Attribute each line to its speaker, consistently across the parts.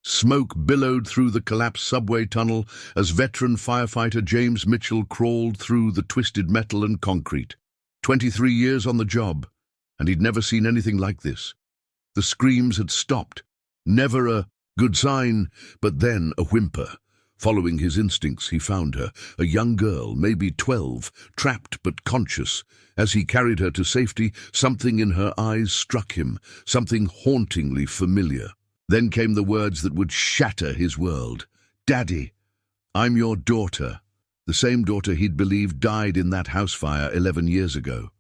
Speaker 1: Smoke billowed through the collapsed subway tunnel as veteran firefighter James Mitchell crawled through the twisted metal and concrete. 23 years on the job, and he'd never seen anything like this. The screams had stopped. Never a good sign, but then a whimper. Following his instincts, he found her, a young girl, maybe 12, trapped but conscious. As he carried her to safety, something in her eyes struck him, something hauntingly familiar. Then came the words that would shatter his world. "Daddy, I'm your daughter." The same daughter he'd believed died in that house fire 11 years ago.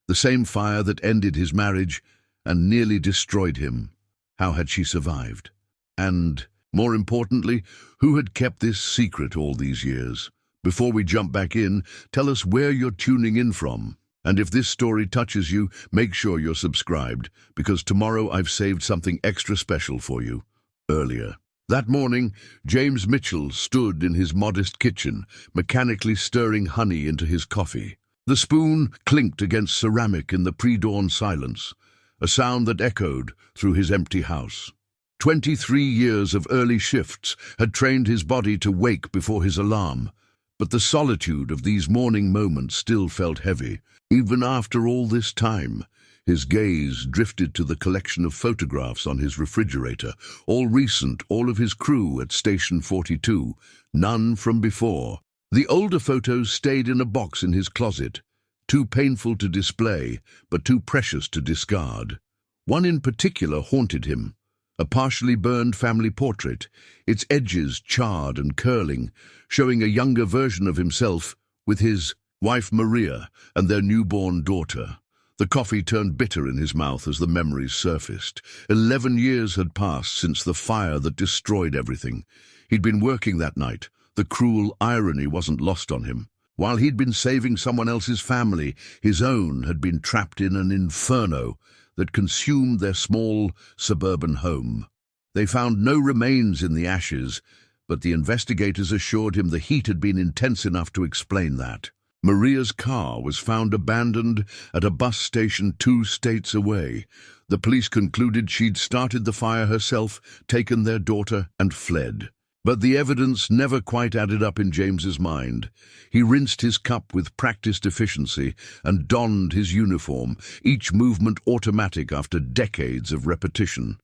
Speaker 1: The same fire that ended his marriage and nearly destroyed him. How had she survived? And, more importantly, who had kept this secret all these years? Before we jump back in, tell us where you're tuning in from. And if this story touches you, make sure you're subscribed, because tomorrow I've saved something extra special for you. Earlier that morning, James Mitchell stood in his modest kitchen, mechanically stirring honey into his coffee. The spoon clinked against ceramic in the pre-dawn silence, a sound that echoed through his empty house. 23 years of early shifts had trained his body to wake before his alarm, but the solitude of these morning moments still felt heavy. Even after all this time, his gaze drifted to the collection of photographs on his refrigerator, all recent, all of his crew at Station 42, none from before. The older photos stayed in a box in his closet, too painful to display, but too precious to discard. One in particular haunted him, a partially burned family portrait, its edges charred and curling, showing a younger version of himself with his wife Maria and their newborn daughter. The coffee turned bitter in his mouth as the memories surfaced. 11 years had passed since the fire that destroyed everything. He'd been working that night. The cruel irony wasn't lost on him. While he'd been saving someone else's family, his own had been trapped in an inferno that consumed their small suburban home. They found no remains in the ashes, but the investigators assured him the heat had been intense enough to explain that. Maria's car was found abandoned at a bus station 2 states away. The police concluded she'd started the fire herself, taken their daughter, and fled. But the evidence never quite added up in James's mind. He rinsed his cup with practiced efficiency and donned his uniform, each movement automatic after decades of repetition.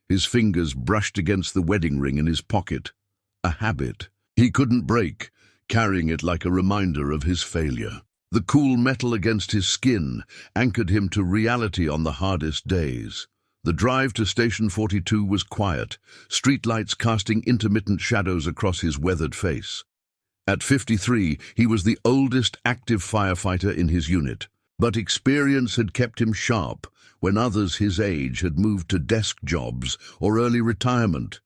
Speaker 1: His fingers brushed against the wedding ring in his pocket. A habit he couldn't break, carrying it like a reminder of his failure. The cool metal against his skin anchored him to reality on the hardest days. The drive to Station 42 was quiet, streetlights casting intermittent shadows across his weathered face. At 53, he was the oldest active firefighter in his unit, but experience had kept him sharp when others his age had moved to desk jobs or early retirement.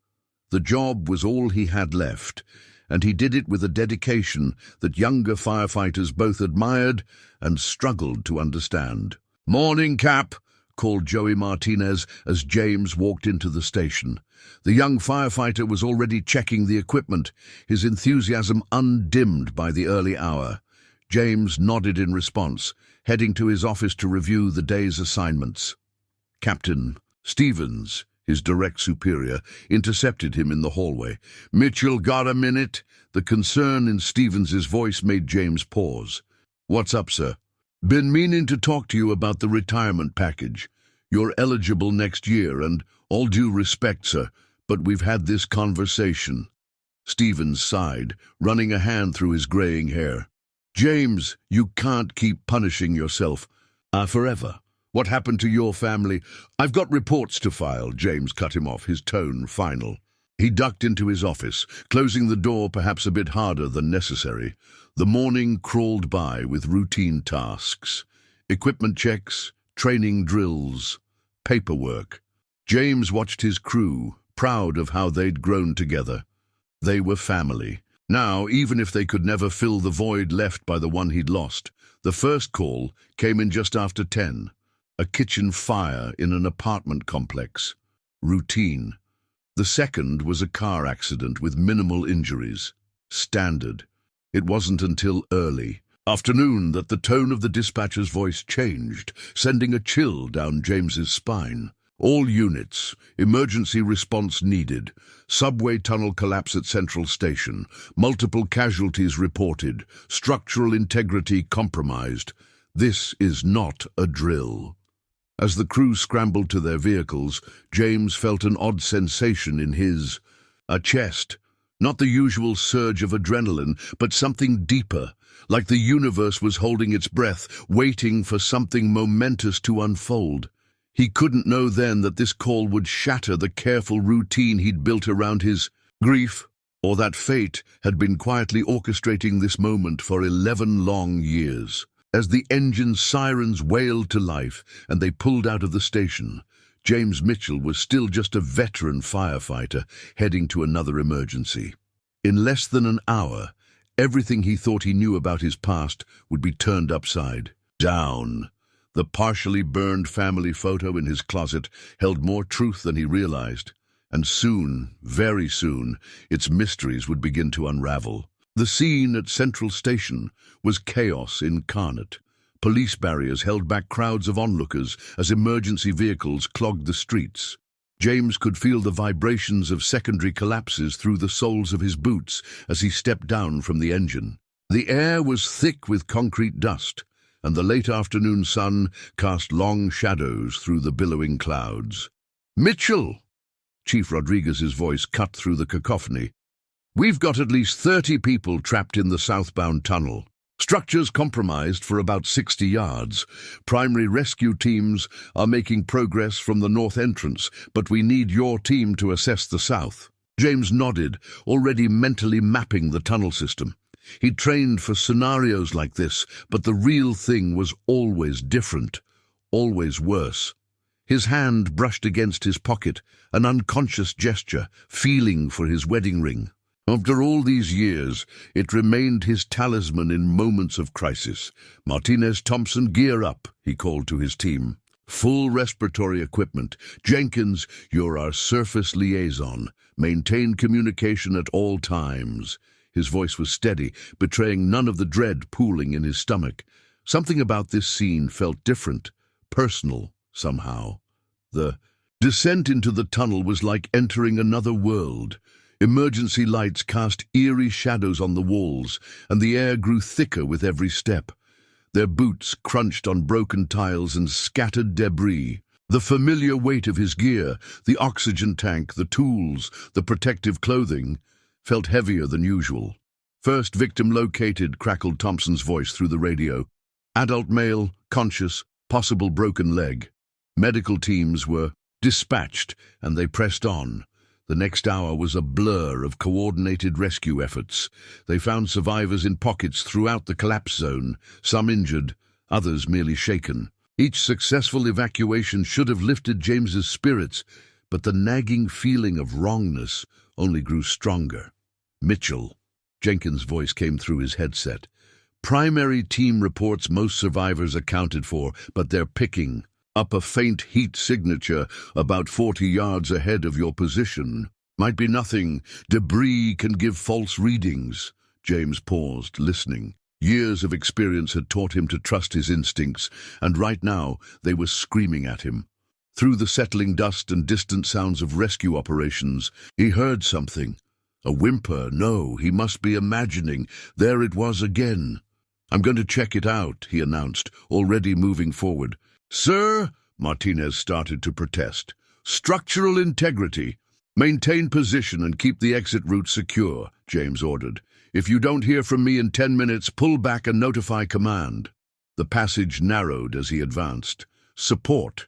Speaker 1: The job was all he had left, and he did it with a dedication that younger firefighters both admired and struggled to understand. "Morning, Cap," called Joey Martinez as James walked into the station. The young firefighter was already checking the equipment, his enthusiasm undimmed by the early hour. James nodded in response, heading to his office to review the day's assignments. Captain Stevens, his direct superior, intercepted him in the hallway. "Mitchell, got a minute?" The concern in Stevens's voice made James pause. "What's up, sir?" "Been meaning to talk to you about the retirement package. You're eligible next year, and all due respect, sir, but we've had this conversation." Stevens sighed, running a hand through his graying hair. "James, you can't keep punishing yourself. Forever. What happened to your family?" "I've got reports to file," James cut him off, his tone final. He ducked into his office, closing the door perhaps a bit harder than necessary. The morning crawled by with routine tasks. Equipment checks, training drills, paperwork. James watched his crew, proud of how they'd grown together. They were family. Now, even if they could never fill the void left by the one he'd lost, the first call came in just after 10. A kitchen fire in an apartment complex. Routine. The second was a car accident with minimal injuries. Standard. It wasn't until early afternoon that the tone of the dispatcher's voice changed, sending a chill down James's spine. All units, emergency response needed. Subway tunnel collapse at Central Station. Multiple casualties reported. Structural integrity compromised. This is not a drill. As the crew scrambled to their vehicles, James felt an odd sensation in his chest. Not the usual surge of adrenaline, but something deeper, like the universe was holding its breath, waiting for something momentous to unfold. He couldn't know then that this call would shatter the careful routine he'd built around his grief, or that fate had been quietly orchestrating this moment for 11 long years. As the engine's sirens wailed to life and they pulled out of the station, James Mitchell was still just a veteran firefighter heading to another emergency. In less than an hour, everything he thought he knew about his past would be turned upside down. The partially burned family photo in his closet held more truth than he realized, and soon, very soon, its mysteries would begin to unravel. The scene at Central Station was chaos incarnate. Police barriers held back crowds of onlookers as emergency vehicles clogged the streets. James could feel the vibrations of secondary collapses through the soles of his boots as he stepped down from the engine. The air was thick with concrete dust, and the late afternoon sun cast long shadows through the billowing clouds. "Mitchell!" Chief Rodriguez's voice cut through the cacophony. "We've got at least 30 people trapped in the southbound tunnel. Structures compromised for about 60 yards. Primary rescue teams are making progress from the north entrance, but we need your team to assess the south." James nodded, already mentally mapping the tunnel system. He'd trained for scenarios like this, but the real thing was always different, always worse. His hand brushed against his pocket, an unconscious gesture, feeling for his wedding ring. After all these years, it remained his talisman in moments of crisis. "Martinez, Thompson, gear up," he called to his team. "Full respiratory equipment. Jenkins, you're our surface liaison. Maintain communication at all times." His voice was steady, betraying none of the dread pooling in his stomach. Something about this scene felt different, personal, somehow. The descent into the tunnel was like entering another world. Emergency lights cast eerie shadows on the walls, and the air grew thicker with every step. Their boots crunched on broken tiles and scattered debris. The familiar weight of his gear, the oxygen tank, the tools, the protective clothing, felt heavier than usual. "First victim located," crackled Thompson's voice through the radio. "Adult male, conscious, possible broken leg." Medical teams were dispatched, and they pressed on. The next hour was a blur of coordinated rescue efforts. They found survivors in pockets throughout the collapse zone, some injured, others merely shaken. Each successful evacuation should have lifted James's spirits, but the nagging feeling of wrongness only grew stronger. "Mitchell," Jenkins' voice came through his headset. "Primary team reports most survivors accounted for, but they're picking up a faint heat signature about 40 yards ahead of your position. Might be nothing. Debris can give false readings." James paused, listening. Years of experience had taught him to trust his instincts, and right now they were screaming at him. Through the settling dust and distant sounds of rescue operations, he heard something. A whimper. No, he must be imagining. There it was again. "I'm going to check it out," he announced, already moving forward. "Sir," Martinez started to protest. "Structural integrity. Maintain position and keep the exit route secure," James ordered. "If you don't hear from me in 10 minutes, pull back and notify command." The passage narrowed as he advanced. Support.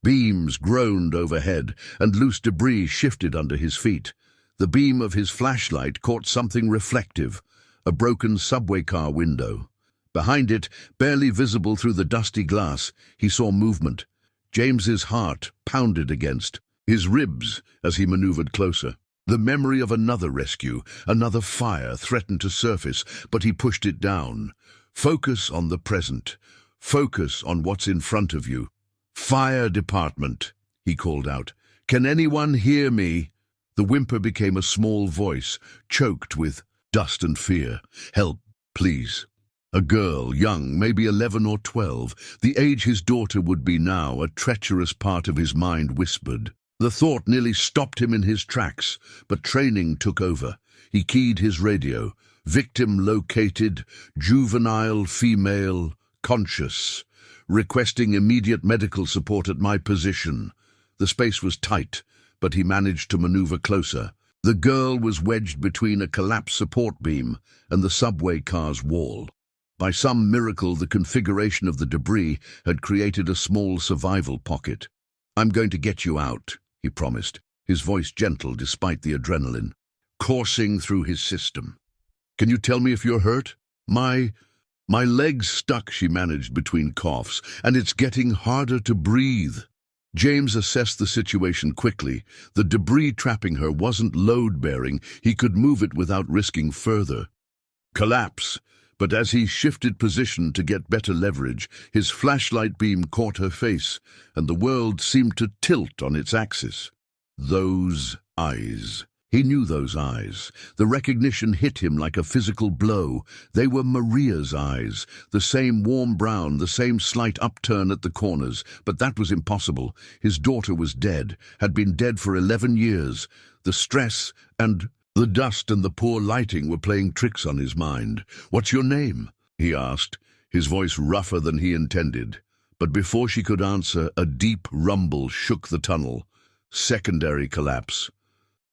Speaker 1: Beams groaned overhead, and loose debris shifted under his feet. The beam of his flashlight caught something reflective, a broken subway car window. Behind it, barely visible through the dusty glass, he saw movement. James's heart pounded against his ribs as he maneuvered closer. The memory of another rescue, another fire threatened to surface, but he pushed it down. Focus on the present. Focus on what's in front of you. "Fire department," he called out. "Can anyone hear me?" The whimper became a small voice, choked with dust and fear. "Help, please." A girl, young, maybe 11 or 12, the age his daughter would be now, a treacherous part of his mind whispered. The thought nearly stopped him in his tracks, but training took over. He keyed his radio. Victim located, juvenile female, conscious, requesting immediate medical support at my position. The space was tight, but he managed to maneuver closer. The girl was wedged between a collapsed support beam and the subway car's wall. By some miracle, the configuration of the debris had created a small survival pocket. "I'm going to get you out," he promised, his voice gentle despite the adrenaline coursing through his system. "Can you tell me if you're hurt?" My leg's stuck," she managed between coughs, "and it's getting harder to breathe." James assessed the situation quickly. The debris trapping her wasn't load-bearing. He could move it without risking further collapse. But as he shifted position to get better leverage, his flashlight beam caught her face, and the world seemed to tilt on its axis. Those eyes. He knew those eyes. The recognition hit him like a physical blow. They were Maria's eyes, the same warm brown, the same slight upturn at the corners. But that was impossible. His daughter was dead, had been dead for 11 years. The stress and the dust and the poor lighting were playing tricks on his mind. "What's your name?" he asked, his voice rougher than he intended. But before she could answer, a deep rumble shook the tunnel. Secondary collapse.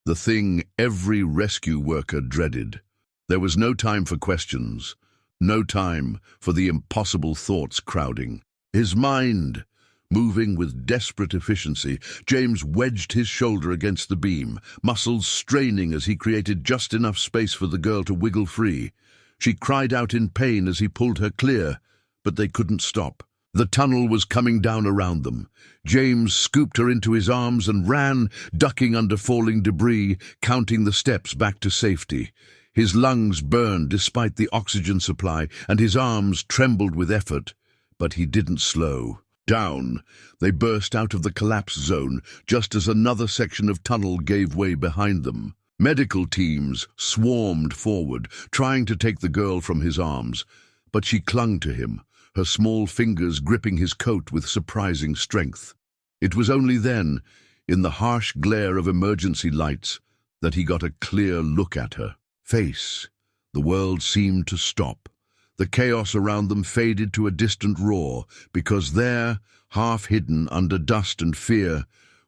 Speaker 1: The thing every rescue worker dreaded. There was no time for questions, no time for the impossible thoughts crowding. His mind moving with desperate efficiency, James wedged his shoulder against the beam, muscles straining as he created just enough space for the girl to wiggle free. She cried out in pain as he pulled her clear, but they couldn't stop. The tunnel was coming down around them. James scooped her into his arms and ran, ducking under falling debris, counting the steps back to safety. His lungs burned despite the oxygen supply, and his arms trembled with effort, but he didn't slow. Down, they burst out of the collapse zone just as another section of tunnel gave way behind them. Medical teams swarmed forward, trying to take the girl from his arms, but she clung to him, her small fingers gripping his coat with surprising strength. It was only then, in the harsh glare of emergency lights, that he got a clear look at her face. The world seemed to stop. The chaos around them faded to a distant roar, because there, half hidden under dust and fear,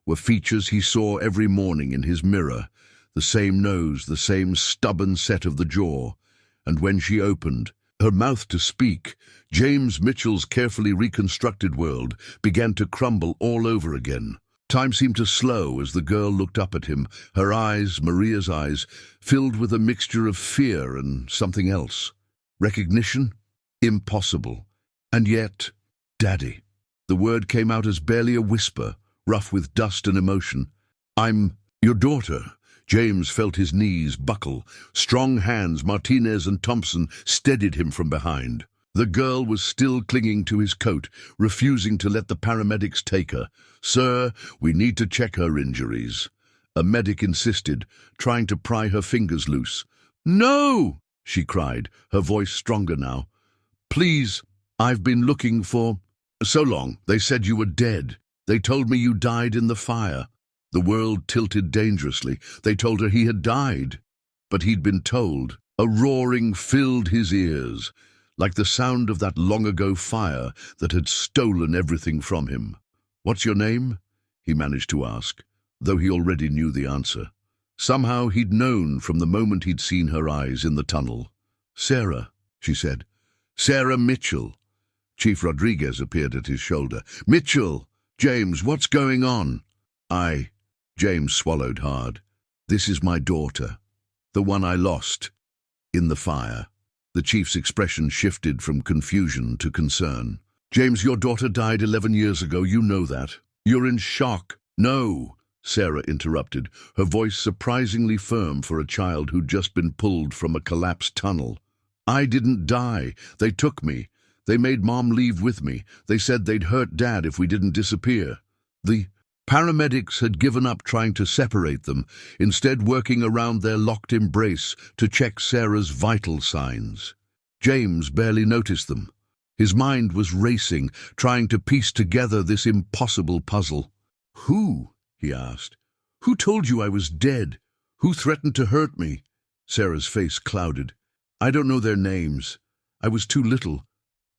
Speaker 1: were features he saw every morning in his mirror, the same nose, the same stubborn set of the jaw. And when she opened her mouth to speak, James Mitchell's carefully reconstructed world began to crumble all over again. Time seemed to slow as the girl looked up at him, her eyes, Maria's eyes, filled with a mixture of fear and something else. Recognition? Impossible. And yet, Daddy. The word came out as barely a whisper, rough with dust and emotion. "I'm your daughter." James felt his knees buckle. Strong hands, Martinez and Thompson, steadied him from behind. The girl was still clinging to his coat, refusing to let the paramedics take her. "Sir, we need to check her injuries." A medic insisted, trying to pry her fingers loose. "No!" she cried, her voice stronger now. "Please, I've been looking for so long. They said you were dead. They told me you died in the fire." The world tilted dangerously. They told her he had died. But he'd been told. A roaring filled his ears, like the sound of that long-ago fire that had stolen everything from him. "What's your name?" he managed to ask, though he already knew the answer. Somehow he'd known from the moment he'd seen her eyes in the tunnel. "Sarah," she said. "Sarah Mitchell." Chief Rodriguez appeared at his shoulder. "Mitchell! James, what's going on?" James swallowed hard. "This is my daughter, the one I lost in the fire." The chief's expression shifted from confusion to concern. "James, your daughter died 11 years ago. You know that. You're in shock." "No," Sarah interrupted, her voice surprisingly firm for a child who'd just been pulled from a collapsed tunnel. "I didn't die. They took me. They made Mom leave with me. They said they'd hurt Dad if we didn't disappear. The paramedics had given up trying to separate them, instead working around their locked embrace to check Sarah's vital signs." James barely noticed them. His mind was racing, trying to piece together this impossible puzzle. "Who?" he asked. "Who told you I was dead? Who threatened to hurt me?" Sarah's face clouded. "I don't know their names. I was too little.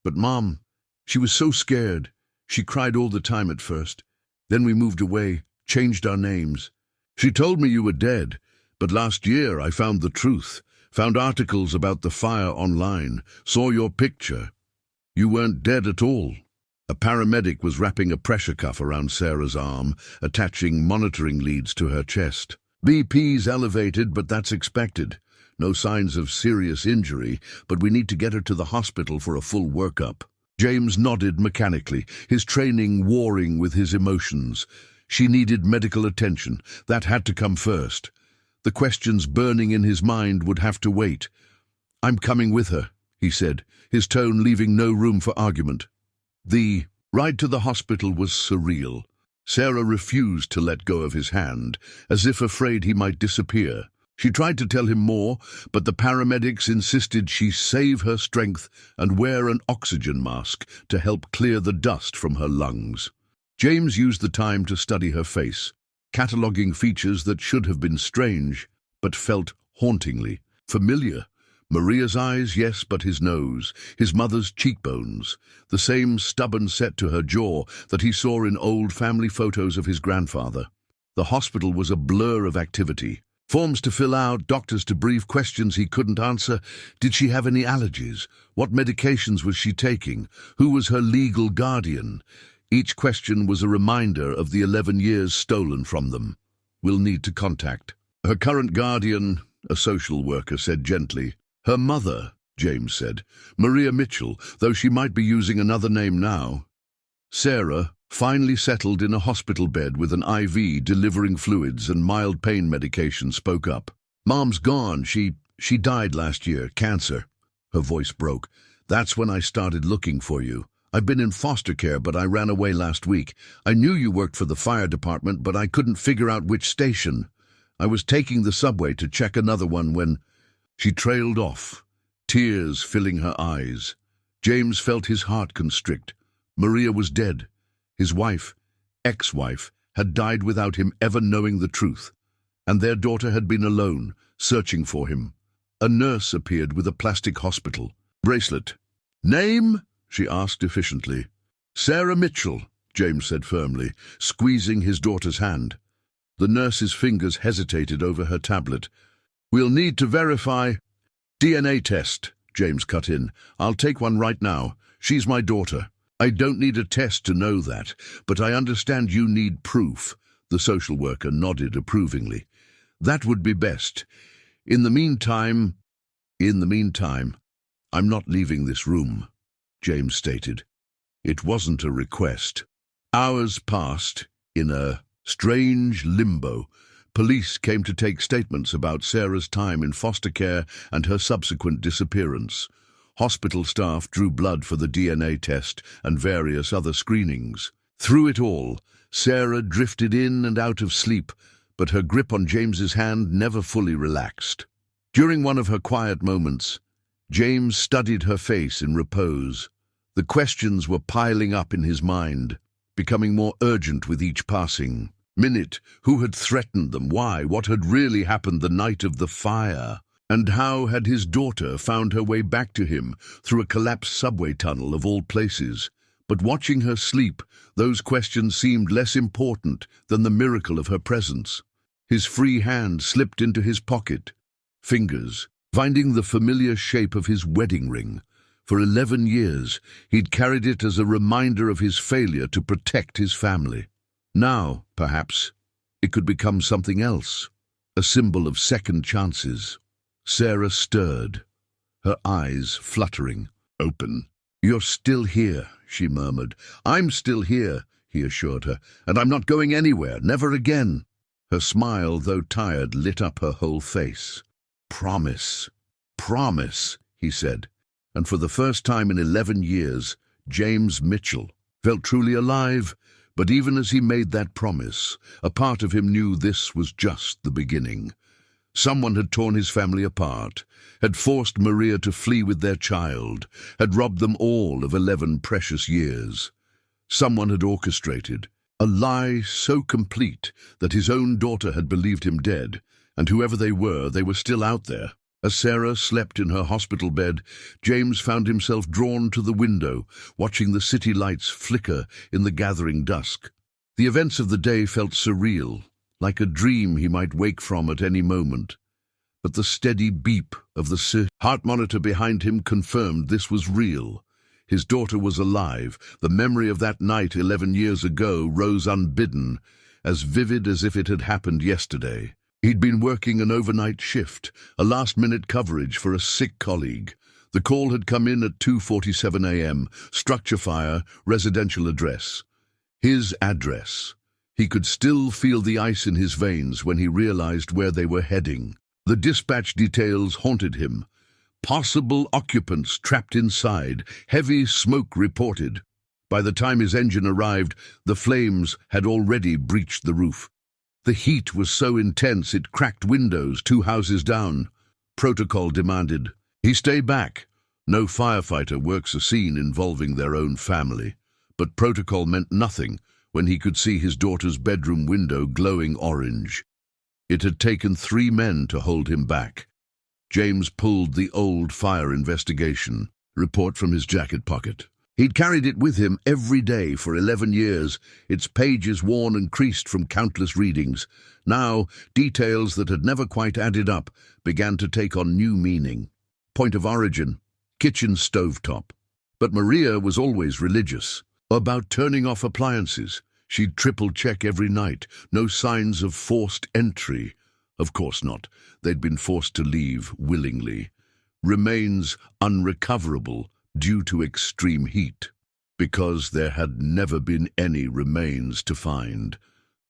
Speaker 1: But Mom, she was so scared. She cried all the time at first. Then we moved away, changed our names. She told me you were dead, but last year I found the truth, found articles about the fire online, saw your picture. You weren't dead at all." A paramedic was wrapping a pressure cuff around Sarah's arm, attaching monitoring leads to her chest. "BP's elevated, but that's expected. No signs of serious injury, but we need to get her to the hospital for a full workup." James nodded mechanically, his training warring with his emotions. She needed medical attention. That had to come first. The questions burning in his mind would have to wait. "I'm coming with her," he said, his tone leaving no room for argument. The ride to the hospital was surreal. Sarah refused to let go of his hand, as if afraid he might disappear. She tried to tell him more, but the paramedics insisted she save her strength and wear an oxygen mask to help clear the dust from her lungs. James used the time to study her face, cataloguing features that should have been strange, but felt hauntingly familiar. Maria's eyes, yes, but his nose, his mother's cheekbones, the same stubborn set to her jaw that he saw in old family photos of his grandfather. The hospital was a blur of activity. Forms to fill out, doctors to brief, questions he couldn't answer. Did she have any allergies? What medications was she taking? Who was her legal guardian? Each question was a reminder of the 11 years stolen from them. "We'll need to contact her current guardian," a social worker said gently. "Her mother," James said. "Maria Mitchell, though she might be using another name now." Sarah, finally settled in a hospital bed with an IV delivering fluids and mild pain medication, spoke up. "Mom's gone. She died last year, cancer." Her voice broke. "That's when I started looking for you. I've been in foster care, but I ran away last week. I knew you worked for the fire department, but I couldn't figure out which station. I was taking the subway to check another one when—" She trailed off, tears filling her eyes. James felt his heart constrict. Maria was dead. His wife, ex-wife, had died without him ever knowing the truth, and their daughter had been alone, searching for him. A nurse appeared with a plastic hospital bracelet. "Name?" she asked efficiently. "Sarah Mitchell," James said firmly, squeezing his daughter's hand. The nurse's fingers hesitated over her tablet. "We'll need to verify—" "DNA test," James cut in. "I'll take one right now. She's my daughter. I don't need a test to know that, but I understand you need proof." The social worker nodded approvingly. "That would be best. In the meantime, I'm not leaving this room," James stated. It wasn't a request. Hours passed in a strange limbo. Police came to take statements about Sarah's time in foster care and her subsequent disappearance. Hospital staff drew blood for the DNA test and various other screenings. Through it all, Sarah drifted in and out of sleep, but her grip on James's hand never fully relaxed. During one of her quiet moments, James studied her face in repose. The questions were piling up in his mind, becoming more urgent with each passing minute. Who had threatened them? Why? What had really happened the night of the fire? And how had his daughter found her way back to him through a collapsed subway tunnel of all places? But watching her sleep, those questions seemed less important than the miracle of her presence. His free hand slipped into his pocket, fingers finding the familiar shape of his wedding ring. For 11 years, he'd carried it as a reminder of his failure to protect his family. Now, perhaps, it could become something else, a symbol of second chances. Sarah stirred, her eyes fluttering, open. "You're still here," she murmured. "I'm still here," he assured her, "and I'm not going anywhere, never again." Her smile, though tired, lit up her whole face. "Promise, promise," he said, and for the first time in 11 years, James Mitchell felt truly alive. But even as he made that promise, a part of him knew this was just the beginning. Someone had torn his family apart, had forced Maria to flee with their child, had robbed them all of 11 precious years. Someone had orchestrated a lie so complete that his own daughter had believed him dead, and whoever they were still out there. As Sarah slept in her hospital bed, James found himself drawn to the window, watching the city lights flicker in the gathering dusk. The events of the day felt surreal, like a dream he might wake from at any moment. But the steady beep of the heart monitor behind him confirmed this was real. His daughter was alive. The memory of that night 11 years ago rose unbidden, as vivid as if it had happened yesterday. He'd been working an overnight shift, a last-minute coverage for a sick colleague. The call had come in at 2:47 a.m., structure fire, residential address. His address. He could still feel the ice in his veins when he realized where they were heading. The dispatch details haunted him. Possible occupants trapped inside, heavy smoke reported. By the time his engine arrived, the flames had already breached the roof. The heat was so intense it cracked windows 2 houses down. Protocol demanded he stay back. No firefighter works a scene involving their own family. But protocol meant nothing when he could see his daughter's bedroom window glowing orange. It had taken 3 men to hold him back. James pulled the old fire investigation report from his jacket pocket. He'd carried it with him every day for 11 years, its pages worn and creased from countless readings. Now, details that had never quite added up began to take on new meaning. Point of origin, kitchen stovetop. But Maria was always religious. About turning off appliances. She'd triple-check every night. No signs of forced entry. Of course not. They'd been forced to leave willingly. Remains unrecoverable due to extreme heat. Because there had never been any remains to find.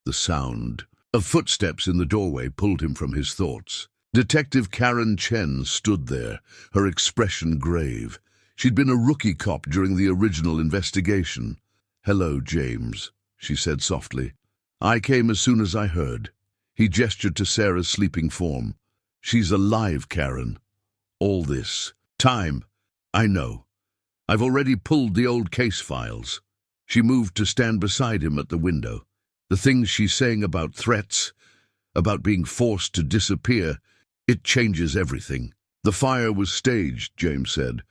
Speaker 1: The sound of footsteps in the doorway pulled him from his thoughts. Detective Karen Chen stood there, her expression grave. She'd been a rookie cop during the original investigation. "Hello, James," she said softly. "I came as soon as I heard." He gestured to Sarah's sleeping form. "She's alive, Karen. All this time, I know. I've already pulled the old case files." She moved to stand beside him at the window. The things she's saying about threats, about being forced to disappear, it changes everything. "The fire was staged," James said.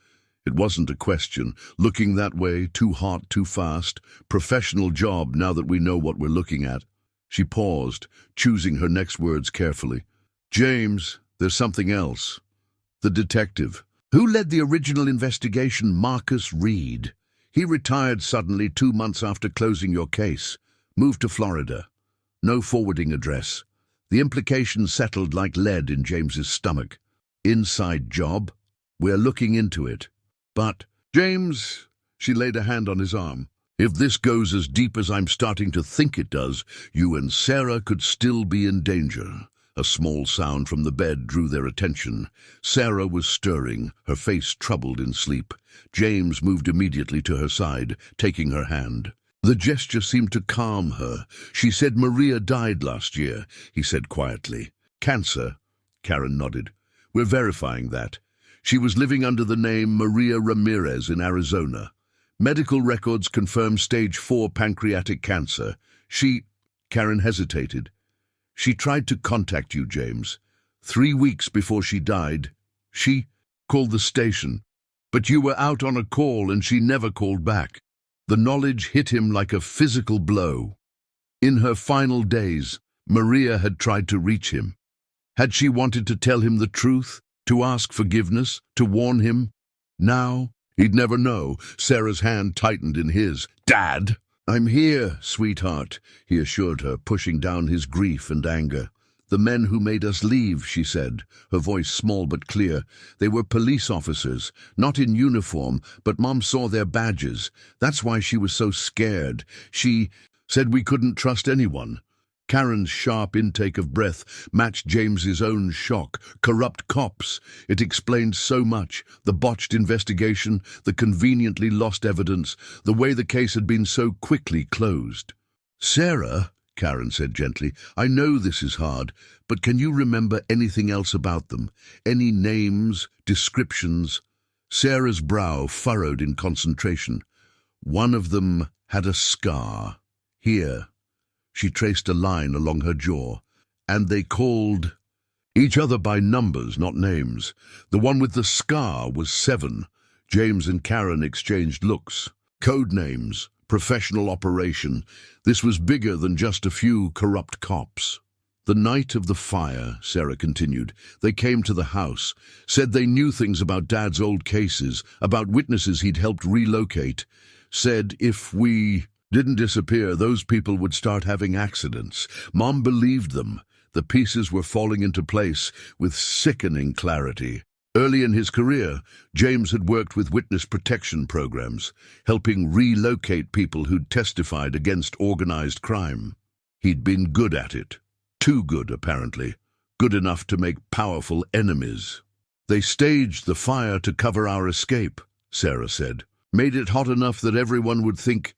Speaker 1: "It wasn't a question. Looking that way, too hot, too fast. Professional job now that we know what we're looking at." She paused, choosing her next words carefully. "James, there's something else. The detective who led the original investigation, Marcus Reed. He retired suddenly 2 months after closing your case. Moved to Florida. No forwarding address. The implications settled like lead in James's stomach. Inside job? We're looking into it. But, James," she laid a hand on his arm, "if this goes as deep as I'm starting to think it does, you and Sarah could still be in danger." A small sound from the bed drew their attention. Sarah was stirring, her face troubled in sleep. James moved immediately to her side, taking her hand. The gesture seemed to calm her. "She said Maria died last year," he said quietly. "Cancer?" Karen nodded. "We're verifying that. She was living under the name Maria Ramirez in Arizona. Medical records confirm stage 4 pancreatic cancer. Karen hesitated. "She tried to contact you, James. 3 weeks before she died. She called the station. But you were out on a call and she never called back." The knowledge hit him like a physical blow. In her final days, Maria had tried to reach him. Had she wanted to tell him the truth? To ask forgiveness? To warn him? Now, he'd never know. Sarah's hand tightened in his. "Dad!" "I'm here, sweetheart," he assured her, pushing down his grief and anger. "The men who made us leave," she said, her voice small but clear. "They were police officers, not in uniform, but Mom saw their badges. That's why she was so scared. She said we couldn't trust anyone." Karen's sharp intake of breath matched James's own shock. Corrupt cops. It explained so much. The botched investigation, the conveniently lost evidence, the way the case had been so quickly closed. "Sarah," Karen said gently. I know this is hard, but can you remember anything else about them? Any names, descriptions? Sarah's brow furrowed in concentration. One of them had a scar. Here. She traced a line along her jaw. And they called each other by numbers, not names. The one with the scar was 7. James and Karen exchanged looks. Code names. Professional operation. This was bigger than just a few corrupt cops. The night of the fire, Sarah continued, they came to the house, said they knew things about Dad's old cases, about witnesses he'd helped relocate, said if we didn't disappear, those people would start having accidents. Mom believed them. The pieces were falling into place with sickening clarity. Early in his career, James had worked with witness protection programs, helping relocate people who'd testified against organized crime. He'd been good at it. Too good, apparently. Good enough to make powerful enemies. They staged the fire to cover our escape, Sarah said. Made it hot enough that everyone would think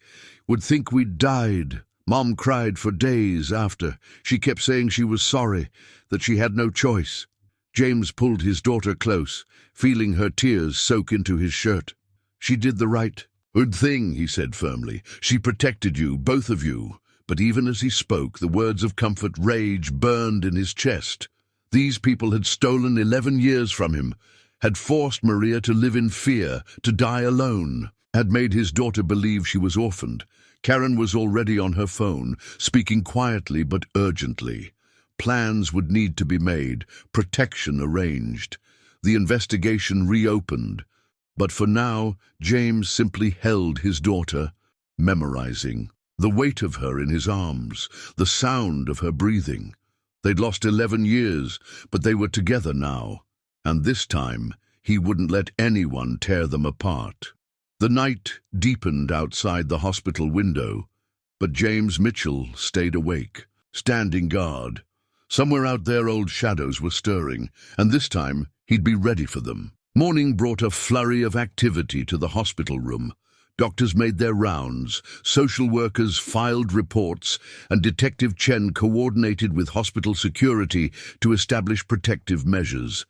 Speaker 1: we'd died. Mom cried for days after. She kept saying she was sorry, that she had no choice. James pulled his daughter close, feeling her tears soak into his shirt. She did the right, good thing, he said firmly. She protected you, both of you. But even as he spoke, the words of comfort rage burned in his chest. These people had stolen 11 years from him, had forced Maria to live in fear, to die alone, had made his daughter believe she was orphaned. Karen was already on her phone, speaking quietly but urgently. Plans would need to be made, protection arranged, the investigation reopened. But for now, James simply held his daughter, memorizing. The weight of her in his arms, the sound of her breathing. They'd lost 11 years, but they were together now. And this time, he wouldn't let anyone tear them apart. The night deepened outside the hospital window, but James Mitchell stayed awake, standing guard. Somewhere out there old shadows were stirring, and this time he'd be ready for them. Morning brought a flurry of activity to the hospital room. Doctors made their rounds, social workers filed reports, and Detective Chen coordinated with hospital security to establish protective measures.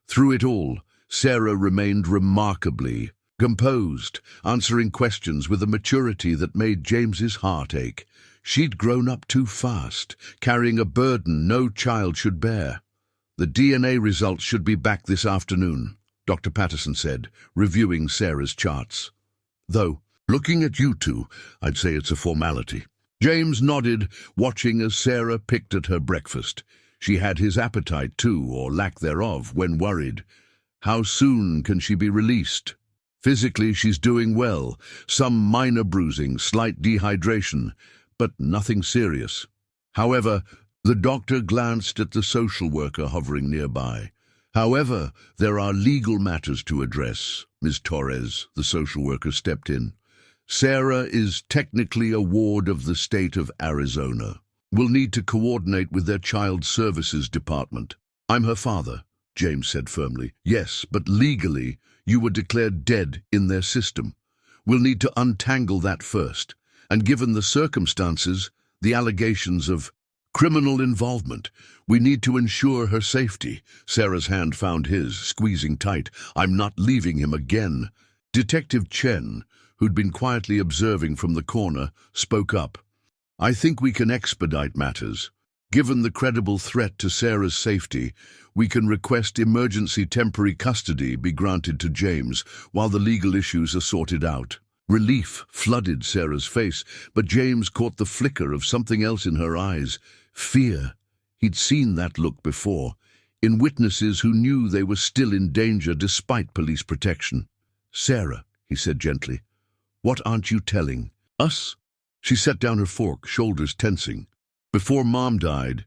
Speaker 1: Through it all, Sarah remained remarkably composed, answering questions with a maturity that made James's heart ache. She'd grown up too fast, carrying a burden no child should bear. The DNA results should be back this afternoon, Dr. Patterson said, reviewing Sarah's charts. Though, looking at you two, I'd say it's a formality. James nodded, watching as Sarah picked at her breakfast. She had his appetite too, or lack thereof, when worried. How soon can she be released? Physically, she's doing well. Some minor bruising, slight dehydration, but nothing serious. However, the doctor glanced at the social worker hovering nearby. However, there are legal matters to address, Ms. Torres, the social worker stepped in. Sarah is technically a ward of the state of Arizona. We'll need to coordinate with their child services department. I'm her father, James said firmly. Yes, but legally, you were declared dead in their system. We'll need to untangle that first. And given the circumstances, the allegations of criminal involvement, we need to ensure her safety. Sarah's hand found his, squeezing tight. I'm not leaving him again. Detective Chen, who'd been quietly observing from the corner, spoke up. I think we can expedite matters. Given the credible threat to Sarah's safety, we can request emergency temporary custody be granted to James while the legal issues are sorted out. Relief flooded Sarah's face, but James caught the flicker of something else in her eyes. Fear. He'd seen that look before, in witnesses who knew they were still in danger despite police protection. Sarah, he said gently, what aren't you telling us? She set down her fork, shoulders tensing. Before Mom died,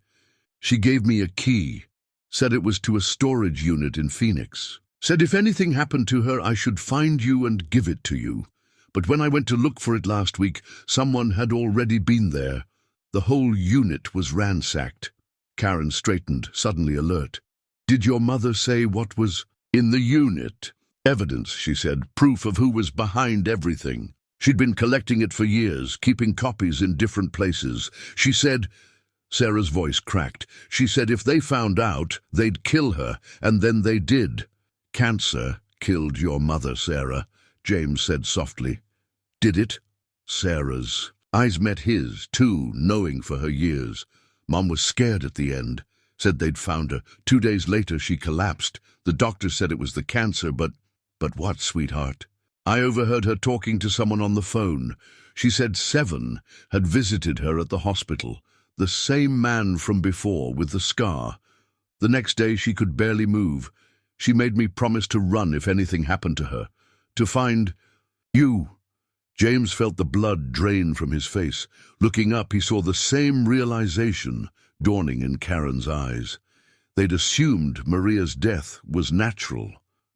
Speaker 1: she gave me a key, said it was to a storage unit in Phoenix. Said if anything happened to her, I should find you and give it to you. But when I went to look for it last week, someone had already been there. The whole unit was ransacked. Karen straightened, suddenly alert. Did your mother say what was in the unit? Evidence, she said, proof of who was behind everything. She'd been collecting it for years, keeping copies in different places. She said, Sarah's voice cracked. She said if they found out, they'd kill her, and then they did. Cancer killed your mother, Sarah, James said softly. Did it? Sarah's eyes met his, too, knowing for her years. Mom was scared at the end, said they'd found her. 2 days later, she collapsed. The doctor said it was the cancer, but what, sweetheart? I overheard her talking to someone on the phone. She said 7 had visited her at the hospital. The same man from before, with the scar. The next day she could barely move. She made me promise to run if anything happened to her. To find you. James felt the blood drain from his face. Looking up, he saw the same realization dawning in Karen's eyes. They'd assumed Maria's death was natural,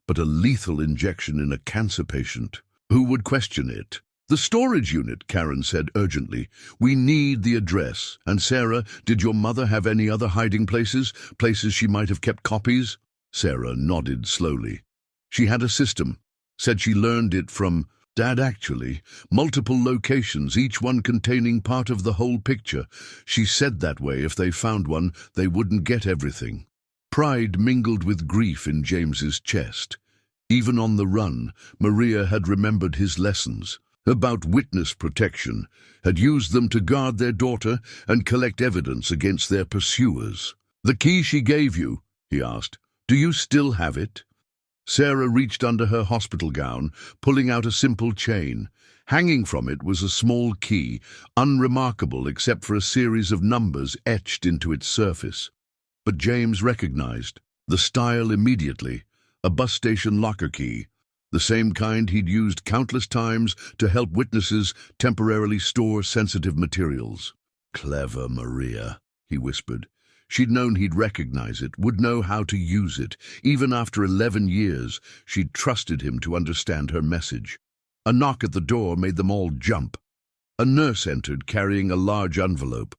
Speaker 1: but a lethal injection in a cancer patient. Who would question it? The storage unit, Karen said urgently. We need the address. And Sarah, did your mother have any other hiding places? Places she might have kept copies? Sarah nodded slowly. She had a system. Said she learned it from Dad, actually. Multiple locations, each one containing part of the whole picture. She said that way if they found one, they wouldn't get everything. Pride mingled with grief in James's chest. Even on the run, Maria had remembered his lessons about witness protection, had used them to guard their daughter and collect evidence against their pursuers. The key she gave you, he asked, do you still have it? Sarah reached under her hospital gown, pulling out a simple chain. Hanging from it was a small key, unremarkable except for a series of numbers etched into its surface. But James recognized the style immediately, a bus station locker key, the same kind he'd used countless times to help witnesses temporarily store sensitive materials. Clever Maria, he whispered. She'd known he'd recognize it, would know how to use it. Even after 11 years, she'd trusted him to understand her message. A knock at the door made them all jump. A nurse entered, carrying a large envelope.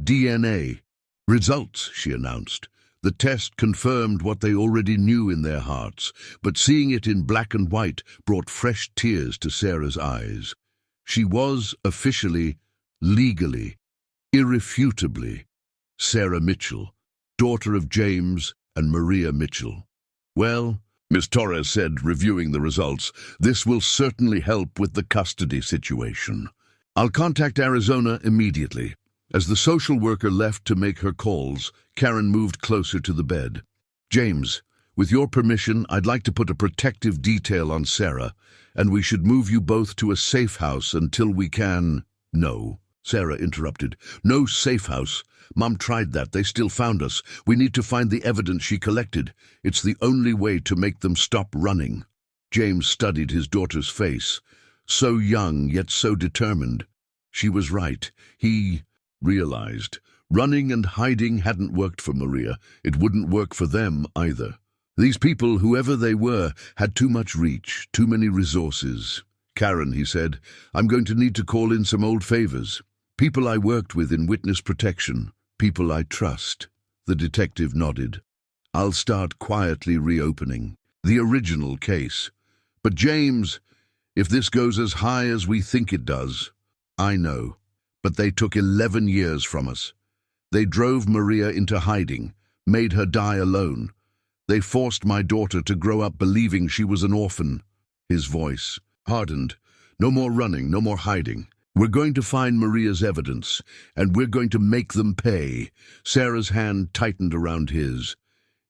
Speaker 1: DNA. Results, she announced. The test confirmed what they already knew in their hearts, but seeing it in black and white brought fresh tears to Sarah's eyes. She was officially, legally, irrefutably, Sarah Mitchell, daughter of James and Maria Mitchell. Well, Miss Torres said, reviewing the results, this will certainly help with the custody situation. I'll contact Arizona immediately. As the social worker left to make her calls, Karen moved closer to the bed. James, with your permission, I'd like to put a protective detail on Sarah, and we should move you both to a safe house until we can— No, Sarah interrupted. No safe house. Mom tried that. They still found us. We need to find the evidence she collected. It's the only way to make them stop running. James studied his daughter's face. So young, yet so determined. She was right. He realized running and hiding hadn't worked for Maria. It wouldn't work for them either. These people, whoever they were, had too much reach, too many resources. Karen, he said, I'm going to need to call in some old favors. People I worked with in witness protection. People I trust. The detective nodded. I'll start quietly reopening the original case. But James, if this goes as high as we think it does, I know. But they took 11 years from us. They drove Maria into hiding, made her die alone. They forced my daughter to grow up believing she was an orphan. His voice hardened. No more running, no more hiding. We're going to find Maria's evidence, and we're going to make them pay. Sarah's hand tightened around his.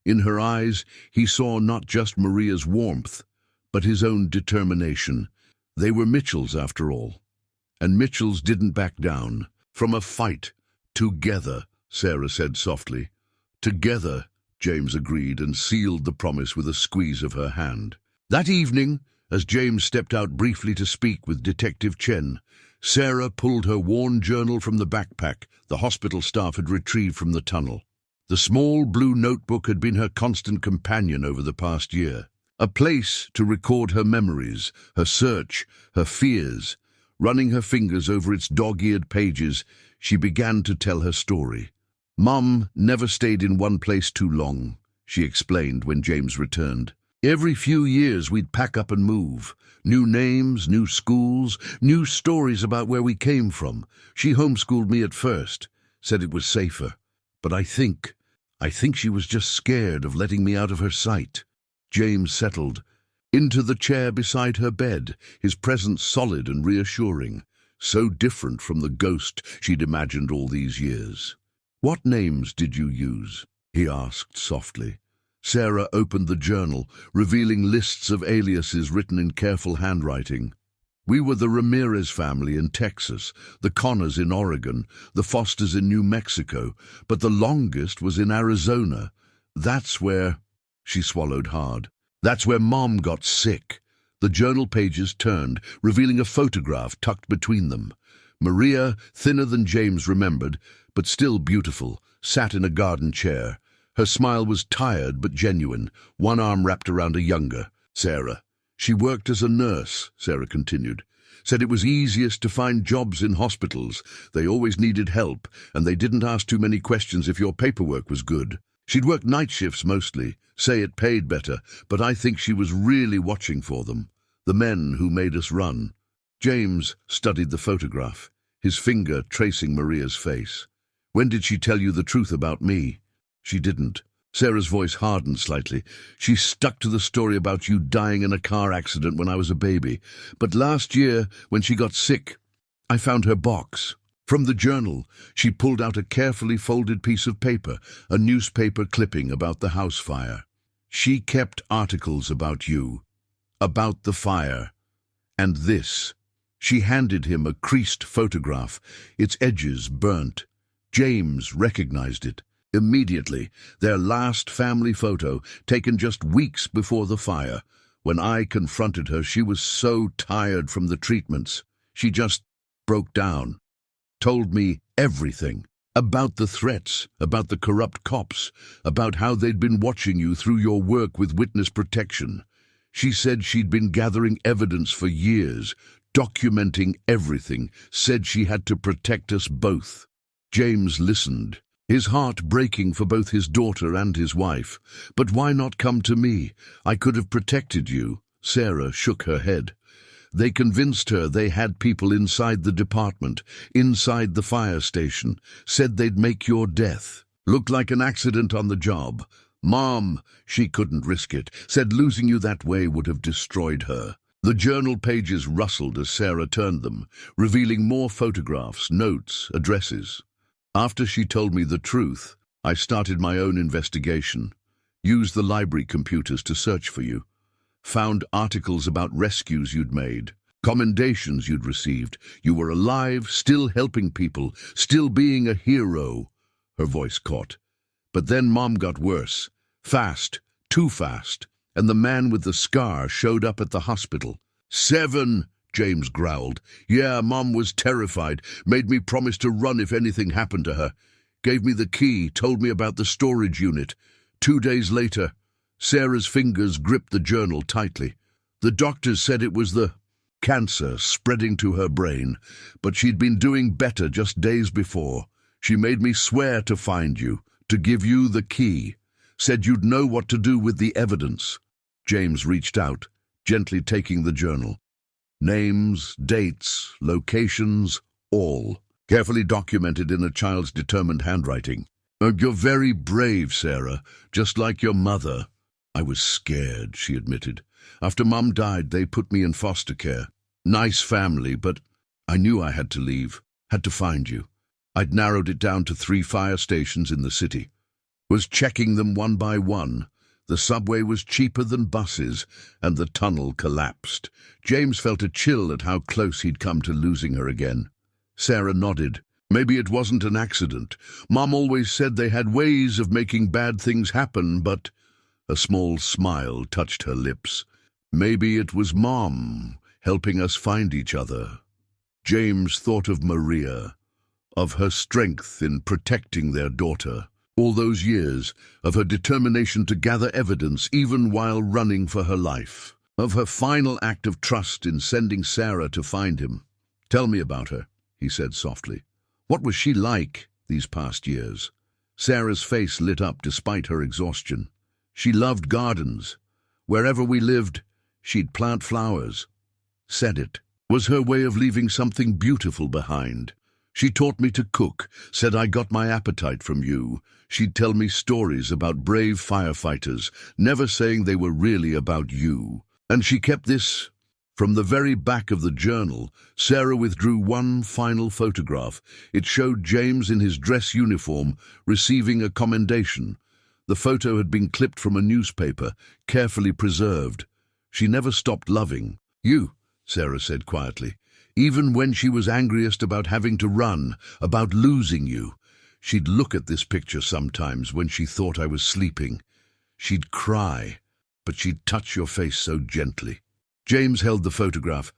Speaker 1: In her eyes, he saw not just Maria's warmth, but his own determination. They were Mitchells, after all. And Mitchells didn't back down. From a fight. Together, Sarah said softly. Together, James agreed and sealed the promise with a squeeze of her hand. That evening, as James stepped out briefly to speak with Detective Chen, Sarah pulled her worn journal from the backpack the hospital staff had retrieved from the tunnel. The small blue notebook had been her constant companion over the past year. A place to record her memories, her search, her fears. Running her fingers over its dog-eared pages, she began to tell her story. Mom never stayed in one place too long, she explained when James returned. Every few years we'd pack up and move. New names, new schools, new stories about where we came from. She homeschooled me at first, said it was safer. But I think she was just scared of letting me out of her sight. James settled into the chair beside her bed, his presence solid and reassuring, so different from the ghost she'd imagined all these years. "What names did you use?" he asked softly. Sarah opened the journal, revealing lists of aliases written in careful handwriting. "We were the Ramirez family in Texas, the Connors in Oregon, the Fosters in New Mexico, but the longest was in Arizona. That's where—" She swallowed hard. "That's where Mom got sick." The journal pages turned, revealing a photograph tucked between them. Maria, thinner than James remembered, but still beautiful, sat in a garden chair. Her smile was tired but genuine, one arm wrapped around a younger, Sarah. "She worked as a nurse," Sarah continued. "Said it was easiest to find jobs in hospitals. They always needed help, and they didn't ask too many questions if your paperwork was good. She'd work night shifts mostly, say it paid better, but I think she was really watching for them, the men who made us run." James studied the photograph, his finger tracing Maria's face. "When did she tell you the truth about me?" "She didn't." Sarah's voice hardened slightly. "She stuck to the story about you dying in a car accident when I was a baby. But last year, when she got sick, I found her box." From the journal, she pulled out a carefully folded piece of paper, a newspaper clipping about the house fire. "She kept articles about you, about the fire, and this." She handed him a creased photograph, its edges burnt. James recognized it. Immediately, their last family photo, taken just weeks before the fire. When I confronted her, she was so tired from the treatments. She just broke down. Told me everything. About the threats, about the corrupt cops, about how they'd been watching you through your work with witness protection. She said she'd been gathering evidence for years, documenting everything, said she had to protect us both. James listened, his heart breaking for both his daughter and his wife. "But why not come to me? I could have protected you." Sarah shook her head. "They convinced her they had people inside the department, inside the fire station, said they'd make your death. Looked like an accident on the job. Mom, she couldn't risk it, said losing you that way would have destroyed her." The journal pages rustled as Sarah turned them, revealing more photographs, notes, addresses. "After she told me the truth, I started my own investigation. Used the library computers to search for you. Found articles about rescues you'd made, commendations you'd received. You were alive, still helping people, still being a hero." Her voice caught. "But then Mom got worse. Fast, too fast, and the man with the scar showed up at the hospital." "7," James growled. "Yeah, Mom was terrified, made me promise to run if anything happened to her. Gave me the key, told me about the storage unit. 2 days later—" Sarah's fingers gripped the journal tightly. "The doctors said it was the cancer spreading to her brain, but she'd been doing better just days before. She made me swear to find you, to give you the key. Said you'd know what to do with the evidence." James reached out, gently taking the journal. Names, dates, locations, all carefully documented in a child's determined handwriting. "You're very brave, Sarah, just like your mother." "I was scared," she admitted. "After Mom died, they put me in foster care. Nice family, but I knew I had to leave, had to find you. I'd narrowed it down to 3 fire stations in the city. Was checking them one by one. The subway was cheaper than buses, and the tunnel collapsed." James felt a chill at how close he'd come to losing her again. Sarah nodded. "Maybe it wasn't an accident. Mom always said they had ways of making bad things happen, but—" A small smile touched her lips. "Maybe it was Mom helping us find each other." James thought of Maria, of her strength in protecting their daughter. All those years, of her determination to gather evidence even while running for her life. Of her final act of trust in sending Sarah to find him. "Tell me about her," he said softly. "What was she like these past years?" Sarah's face lit up despite her exhaustion. "She loved gardens. Wherever we lived, she'd plant flowers. Said it was her way of leaving something beautiful behind. She taught me to cook, said I got my appetite from you. She'd tell me stories about brave firefighters, never saying they were really about you. And she kept this. From the very back of the journal, Sarah withdrew one final photograph. It showed James in his dress uniform receiving a commendation. The photo had been clipped from a newspaper, carefully preserved. She never stopped loving you, Sarah said quietly. Even when she was angriest about having to run, about losing you. She'd look at this picture sometimes when she thought I was sleeping. She'd cry, but she'd touch your face so gently. James held the photograph,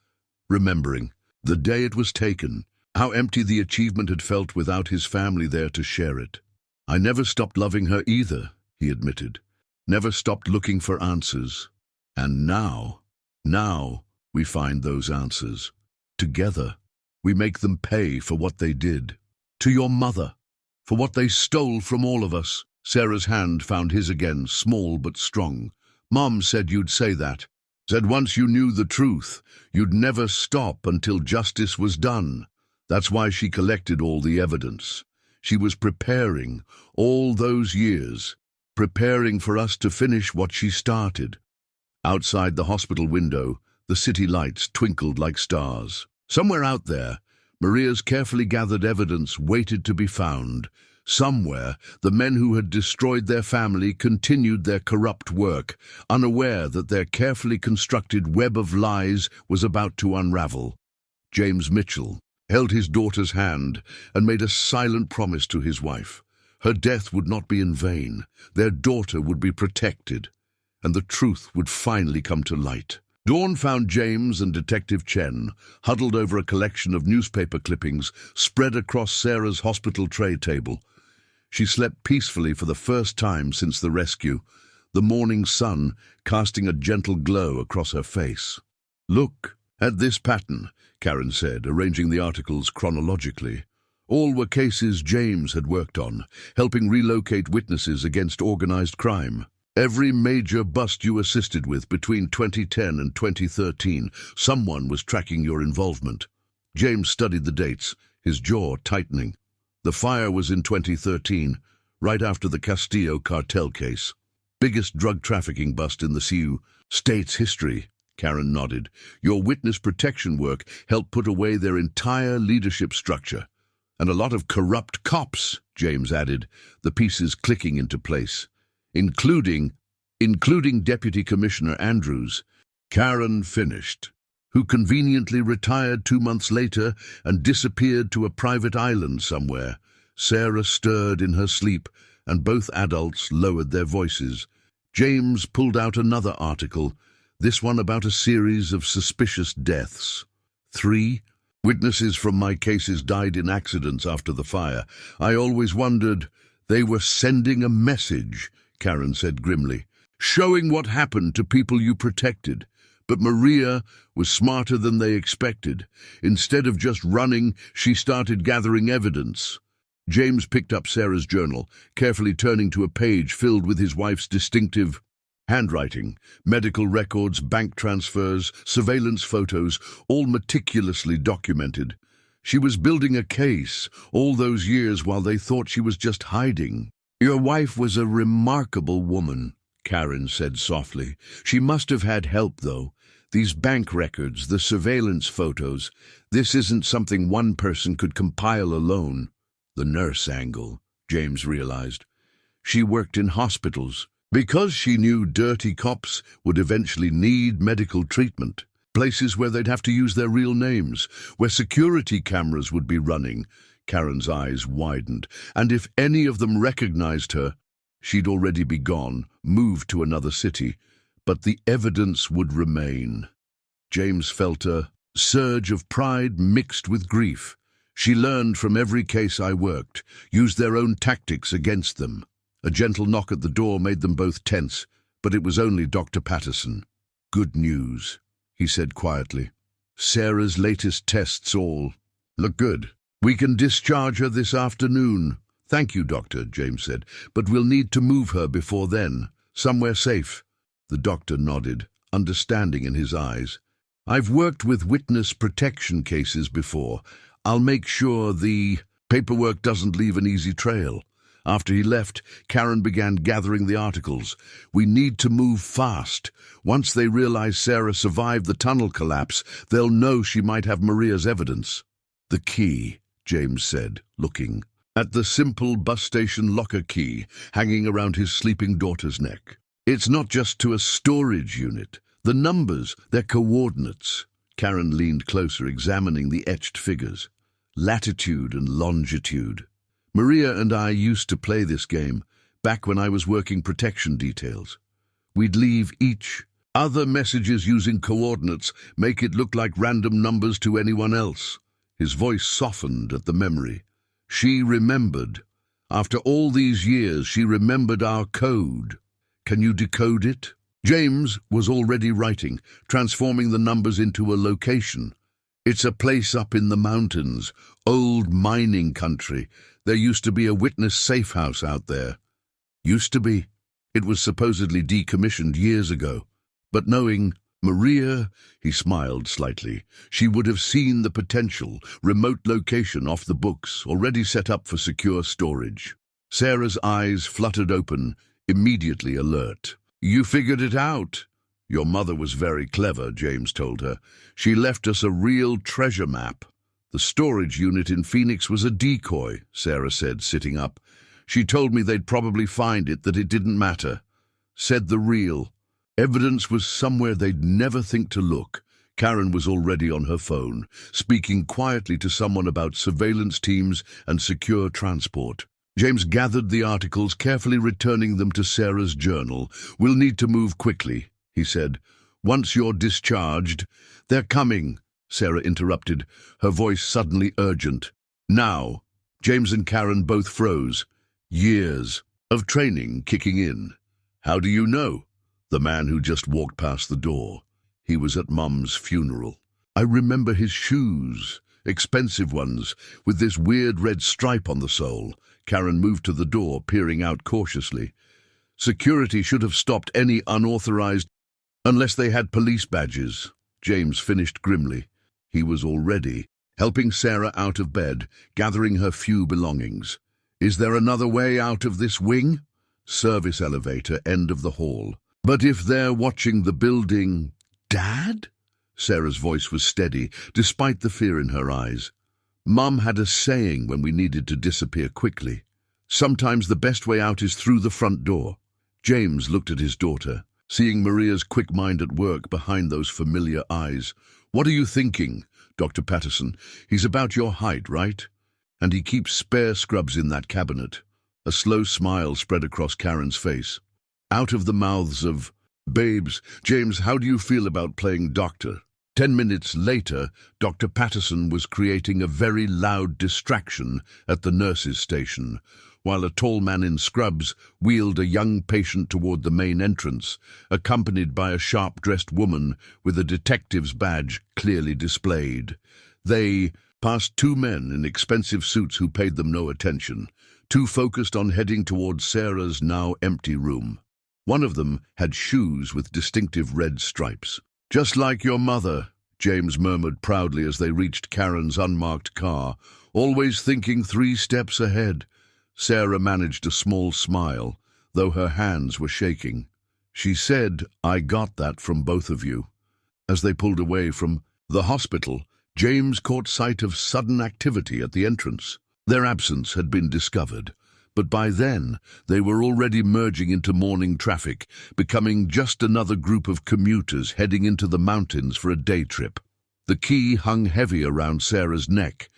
Speaker 1: remembering the day it was taken, how empty the achievement had felt without his family there to share it. I never stopped loving her either, he admitted. Never stopped looking for answers. And now we find those answers. Together, we make them pay for what they did. To your mother, for what they stole from all of us. Sarah's hand found his again, small but strong. Mom said you'd say that. Said once you knew the truth, you'd never stop until justice was done. That's why she collected all the evidence. She was preparing all those years, preparing for us to finish what she started. Outside the hospital window, the city lights twinkled like stars. Somewhere out there, Maria's carefully gathered evidence waited to be found. Somewhere, the men who had destroyed their family continued their corrupt work, unaware that their carefully constructed web of lies was about to unravel. James Mitchell held his daughter's hand and made a silent promise to his wife. Her death would not be in vain. Their daughter would be protected, and the truth would finally come to light. Dawn found James and Detective Chen huddled over a collection of newspaper clippings spread across Sarah's hospital tray table. She slept peacefully for the first time since the rescue, the morning sun casting a gentle glow across her face. "Look at this pattern," Karen said, arranging the articles chronologically. All were cases James had worked on, helping relocate witnesses against organized crime. Every major bust you assisted with between 2010 and 2013, someone was tracking your involvement. James studied the dates, his jaw tightening. The fire was in 2013, right after the Castillo cartel case. Biggest drug trafficking bust in the Sioux state's history, Karen nodded. Your witness protection work helped put away their entire leadership structure. And a lot of corrupt cops, James added, the pieces clicking into place. Including Deputy Commissioner Andrews. Karen finished, who conveniently retired 2 months later and disappeared to a private island somewhere. Sarah stirred in her sleep, and both adults lowered their voices. James pulled out another article, this one about a series of suspicious deaths. 3 witnesses from my cases died in accidents after the fire. I always wondered, they were sending a message, Karen said grimly, showing what happened to people you protected. But Maria was smarter than they expected. Instead of just running, she started gathering evidence. James picked up Sarah's journal, carefully turning to a page filled with his wife's distinctive handwriting, medical records, bank transfers, surveillance photos, all meticulously documented. She was building a case all those years while they thought she was just hiding. Your wife was a remarkable woman, Karen said softly. She must have had help, though. These bank records, the surveillance photos, this isn't something one person could compile alone. The nurse angle, James realized. She worked in hospitals. Because she knew dirty cops would eventually need medical treatment, places where they'd have to use their real names, where security cameras would be running. Karen's eyes widened, and if any of them recognized her, she'd already be gone, moved to another city. But the evidence would remain. James felt a surge of pride mixed with grief. She learned from every case I worked, used their own tactics against them. A gentle knock at the door made them both tense, but it was only Dr. Patterson. Good news, he said quietly. Sarah's latest tests all look good. We can discharge her this afternoon. Thank you, Doctor, James said, but we'll need to move her before then, somewhere safe. The doctor nodded, understanding in his eyes. I've worked with witness protection cases before. I'll make sure the paperwork doesn't leave an easy trail. After he left, Karen began gathering the articles. We need to move fast. Once they realize Sarah survived the tunnel collapse, they'll know she might have Maria's evidence. The key, James said, looking at the simple bus station locker key hanging around his sleeping daughter's neck. It's not just to a storage unit. The numbers, they're coordinates. Karen leaned closer, examining the etched figures. Latitude and longitude. Maria and I used to play this game, back when I was working protection details. We'd leave each other messages using coordinates, make it look like random numbers to anyone else. His voice softened at the memory. She remembered. After all these years, she remembered our code. Can you decode it? James was already writing, transforming the numbers into a location. It's a place up in the mountains, old mining country. There used to be a witness safe house out there. Used to be. It was supposedly decommissioned years ago. But knowing Maria, he smiled slightly, she would have seen the potential, remote location off the books, already set up for secure storage. Sarah's eyes fluttered open, immediately alert. You figured it out. Your mother was very clever, James told her. She left us a real treasure map. The storage unit in Phoenix was a decoy, Sarah said, sitting up. She told me they'd probably find it, that it didn't matter. Said the real evidence was somewhere they'd never think to look. Karen was already on her phone, speaking quietly to someone about surveillance teams and secure transport. James gathered the articles, carefully returning them to Sarah's journal. We'll need to move quickly, he said. Once you're discharged. They're coming, Sarah interrupted, her voice suddenly urgent. Now. James and Karen both froze. Years of training kicking in. How do you know? The man who just walked past the door. He was at Mum's funeral. I remember his shoes, expensive ones, with this weird red stripe on the sole. Karen moved to the door, peering out cautiously. Security should have stopped any unauthorized, unless they had police badges. James finished grimly. He was already helping Sarah out of bed, gathering her few belongings. Is there another way out of this wing? Service elevator, end of the hall. But if they're watching the building... Dad? Sarah's voice was steady, despite the fear in her eyes. Mum had a saying when we needed to disappear quickly. Sometimes the best way out is through the front door. James looked at his daughter, seeing Maria's quick mind at work behind those familiar eyes. What are you thinking, Dr. Patterson? He's about your height, right? And he keeps spare scrubs in that cabinet. A slow smile spread across Karen's face. Out of the mouths of babes, James, how do you feel about playing doctor? 10 minutes later, Dr. Patterson was creating a very loud distraction at the nurses' station, while a tall man in scrubs wheeled a young patient toward the main entrance, accompanied by a sharp-dressed woman with a detective's badge clearly displayed. They passed two men in expensive suits who paid them no attention, too focused on heading toward Sarah's now empty room. One of them had shoes with distinctive red stripes. Just like your mother, James murmured proudly as they reached Karen's unmarked car, always thinking 3 steps ahead. Sarah managed a small smile, though her hands were shaking. She said, I got that from both of you. As they pulled away from the hospital, James caught sight of sudden activity at the entrance. Their absence had been discovered, but by then they were already merging into morning traffic, becoming just another group of commuters heading into the mountains for a day trip. The key hung heavy around Sarah's neck,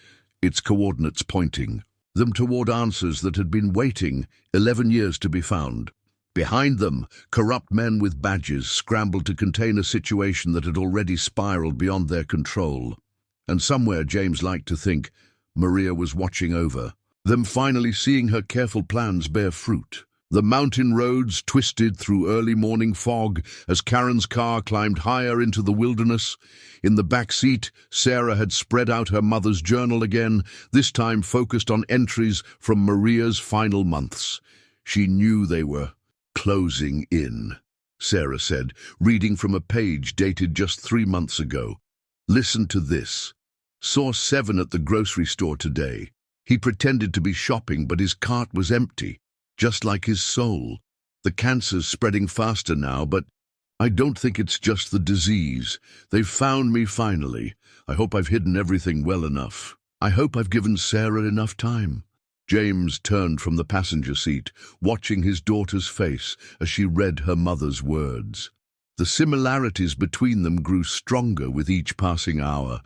Speaker 1: its coordinates pointing them toward answers that had been waiting 11 years to be found. Behind them, corrupt men with badges scrambled to contain a situation that had already spiraled beyond their control. And somewhere, James liked to think, Maria was watching over them, finally seeing her careful plans bear fruit. The mountain roads twisted through early morning fog as Karen's car climbed higher into the wilderness. In the back seat, Sarah had spread out her mother's journal again, this time focused on entries from Maria's final months. She knew they were closing in. Sarah said, reading from a page dated just 3 months ago. Listen to this. Saw 7 at the grocery store today. He pretended to be shopping, but his cart was empty, just like his soul. The cancer's spreading faster now, but I don't think it's just the disease. They've found me finally. I hope I've hidden everything well enough. I hope I've given Sarah enough time. James turned from the passenger seat, watching his daughter's face as she read her mother's words. The similarities between them grew stronger with each passing hour.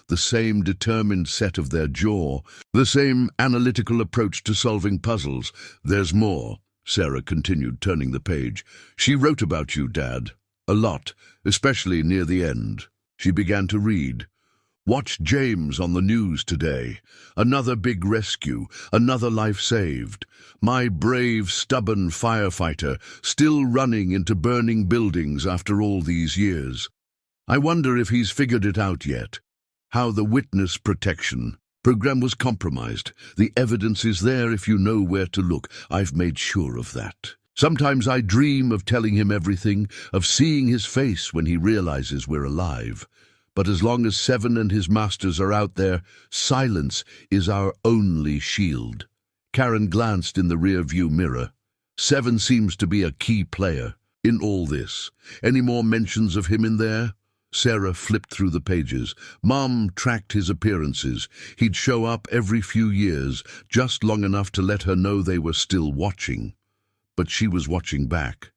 Speaker 1: The same determined set of their jaw, the same analytical approach to solving puzzles. There's more, Sarah continued, turning the page. She wrote about you, Dad. A lot, especially near the end. She began to read. Watch James on the news today. Another big rescue, another life saved. My brave, stubborn firefighter, still running into burning buildings after all these years. I wonder if he's figured it out yet. How the witness protection program was compromised. The evidence is there if you know where to look. I've made sure of that. Sometimes I dream of telling him everything, of seeing his face when he realizes we're alive. But as long as 7 and his masters are out there, silence is our only shield. Karen glanced in the rear-view mirror. 7 seems to be a key player in all this. Any more mentions of him in there? Sarah flipped through the pages. Mom tracked his appearances. He'd show up every few years, just long enough to let her know they were still watching. But she was watching back.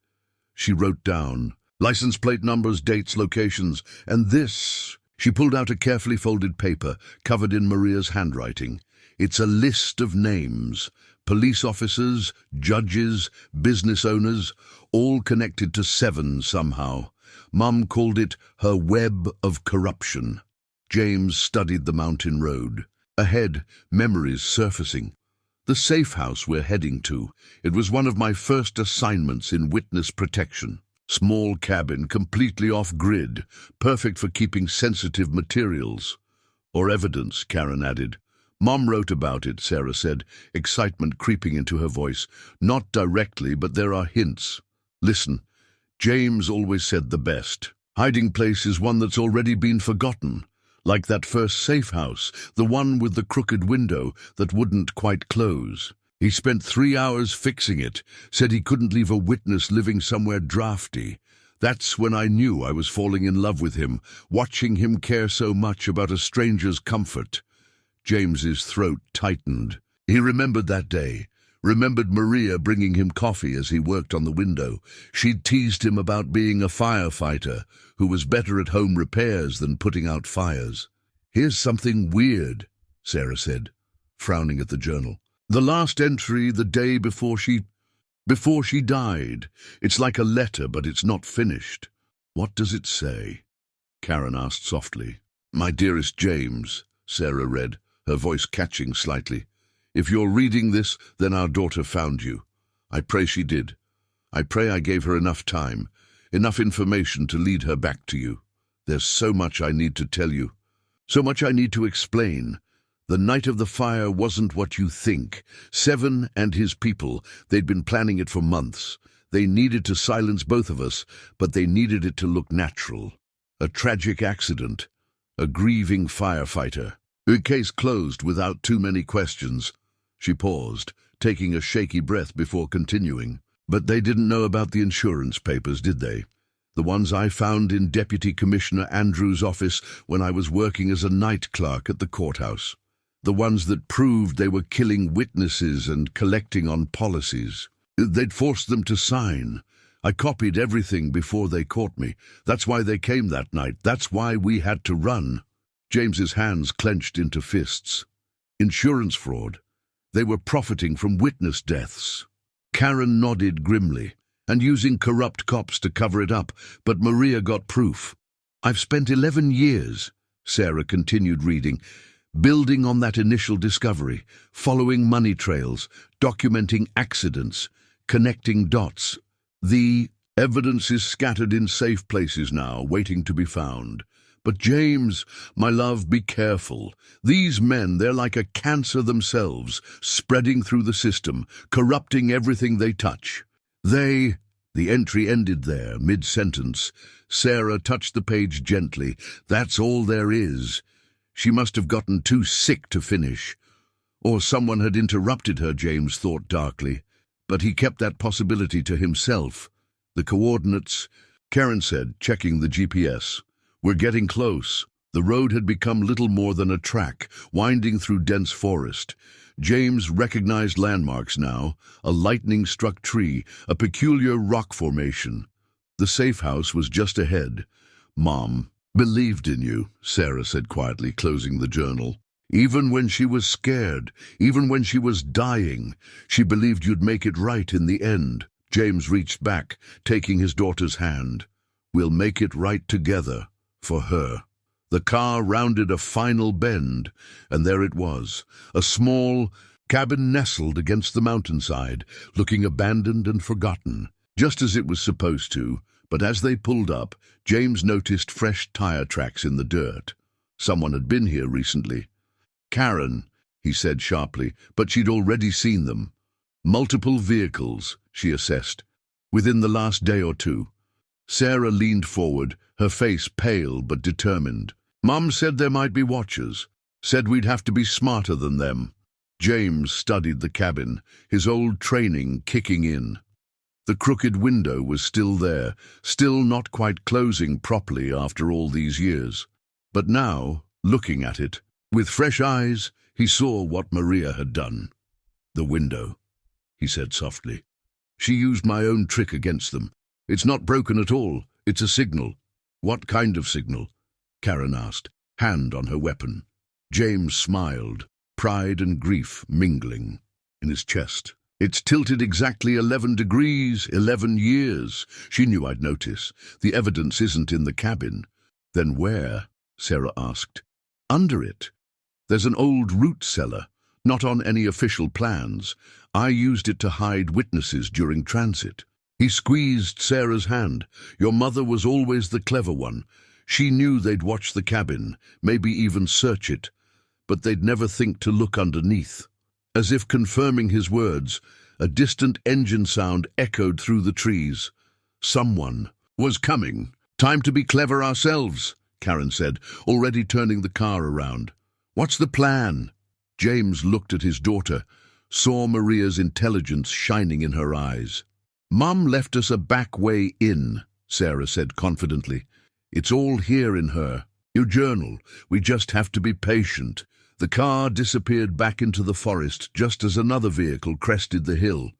Speaker 1: She wrote down license plate numbers, dates, locations, and this. She pulled out a carefully folded paper covered in Maria's handwriting. It's a list of names, police officers, judges, business owners, all connected to 7 somehow. Mum called it her web of corruption. James studied the mountain road. Ahead, memories surfacing. The safe house we're heading to. It was one of my first assignments in witness protection. Small cabin, completely off-grid, perfect for keeping sensitive materials. Or evidence, Karen added. Mom wrote about it, Sarah said, excitement creeping into her voice. Not directly, but there are hints. Listen, James always said the best. Hiding place is one that's already been forgotten. Like that first safe house, the one with the crooked window that wouldn't quite close. He spent 3 hours fixing it, said he couldn't leave a witness living somewhere drafty. That's when I knew I was falling in love with him, watching him care so much about a stranger's comfort. James's throat tightened. He remembered that day, remembered Maria bringing him coffee as he worked on the window. She'd teased him about being a firefighter who was better at home repairs than putting out fires. Here's something weird, Sarah said, frowning at the journal. The last entry the day before she died. It's like a letter, but it's not finished. What does it say? Karen asked softly. My dearest James, Sarah read, her voice catching slightly. If you're reading this, then our daughter found you. I pray she did. I pray I gave her enough time, enough information to lead her back to you. There's so much I need to tell you, so much I need to explain. The night of the fire wasn't what you think. 7 and his people, they'd been planning it for months. They needed to silence both of us, but they needed it to look natural. A tragic accident. A grieving firefighter. A case closed without too many questions. She paused, taking a shaky breath before continuing. But they didn't know about the insurance papers, did they? The ones I found in Deputy Commissioner Andrews' office when I was working as a night clerk at the courthouse. The ones that proved they were killing witnesses and collecting on policies. They'd forced them to sign. I copied everything before they caught me. That's why they came that night. That's why we had to run. James's hands clenched into fists. Insurance fraud. They were profiting from witness deaths. Karen nodded grimly, and using corrupt cops to cover it up, but Maria got proof. I've spent 11 years, Sarah continued reading, building on that initial discovery, following money trails, documenting accidents, connecting dots. The evidence is scattered in safe places now, waiting to be found. But James, my love, be careful. These men, they're like a cancer themselves, spreading through the system, corrupting everything they touch. They The entry ended there, mid-sentence. Sarah touched the page gently. That's all there is. She must have gotten too sick to finish. Or someone had interrupted her, James thought darkly. But he kept that possibility to himself. The coordinates, Karen said, checking the GPS. We're getting close. The road had become little more than a track, winding through dense forest. James recognized landmarks now, a lightning-struck tree, a peculiar rock formation. The safe house was just ahead. Mom believed in you, Sarah said quietly, closing the journal. Even when she was scared, even when she was dying, she believed you'd make it right in the end. James reached back, taking his daughter's hand. We'll make it right together, for her. The car rounded a final bend, and there it was, a small cabin nestled against the mountainside, looking abandoned and forgotten, just as it was supposed to. But as they pulled up, James noticed fresh tire tracks in the dirt. Someone had been here recently. Karen, he said sharply, but she'd already seen them. Multiple vehicles, she assessed, within the last day or two. Sarah leaned forward, her face pale but determined. Mom said there might be watchers, said we'd have to be smarter than them. James studied the cabin, his old training kicking in. The crooked window was still there, still not quite closing properly after all these years. But now, looking at it, with fresh eyes, he saw what Maria had done. The window, he said softly. She used my own trick against them. It's not broken at all. It's a signal. What kind of signal? Karen asked, hand on her weapon. James smiled, pride and grief mingling in his chest. It's tilted exactly 11 degrees, 11 years. She knew I'd notice. The evidence isn't in the cabin. Then where? Sarah asked. Under it. There's an old root cellar, not on any official plans. I used it to hide witnesses during transit. He squeezed Sarah's hand. Your mother was always the clever one. She knew they'd watch the cabin, maybe even search it, but they'd never think to look underneath. As if confirming his words, a distant engine sound echoed through the trees. Someone was coming. Time to be clever ourselves, Karen said, already turning the car around. What's the plan? James looked at his daughter, saw Maria's intelligence shining in her eyes. Mum left us a back way in, Sarah said confidently. It's all here in her. Your journal. We just have to be patient. The car disappeared back into the forest just as another vehicle crested the hill.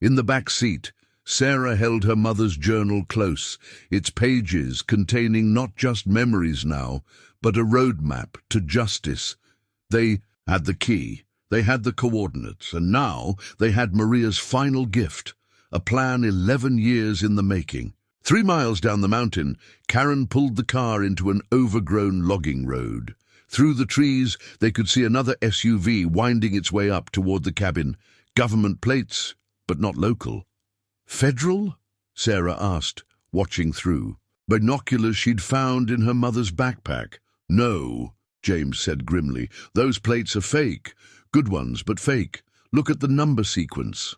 Speaker 1: In the back seat, Sarah held her mother's journal close, its pages containing not just memories now, but a roadmap to justice. They had the key, they had the coordinates, and now they had Maria's final gift, a plan 11 years in the making. 3 miles down the mountain, Karen pulled the car into an overgrown logging road. Through the trees, they could see another SUV winding its way up toward the cabin. Government plates, but not local. Federal? Sarah asked, watching through. Binoculars she'd found in her mother's backpack. No, James said grimly. Those plates are fake. Good ones, but fake. Look at the number sequence.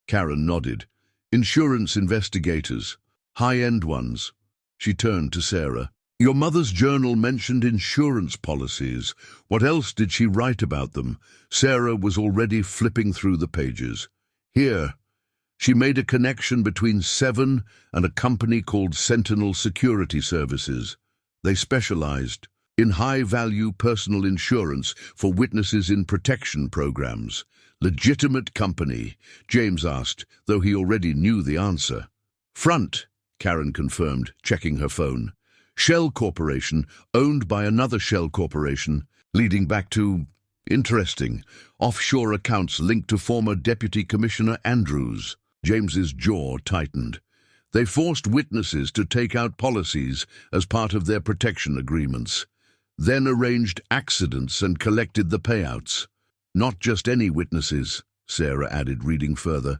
Speaker 1: Karen nodded. Insurance investigators. High-end ones. She turned to Sarah. Your mother's journal mentioned insurance policies. What else did she write about them? Sarah was already flipping through the pages. Here, she made a connection between Seven and a company called Sentinel Security Services. They specialized in high-value personal insurance for witnesses in protection programs. Legitimate company, James asked, though he already knew the answer. Front, Karen confirmed, checking her phone. Shell Corporation, owned by another Shell Corporation, leading back to, interesting, offshore accounts linked to former Deputy Commissioner Andrews. James's jaw tightened. They forced witnesses to take out policies as part of their protection agreements, then arranged accidents and collected the payouts. Not just any witnesses, Sarah added, reading further.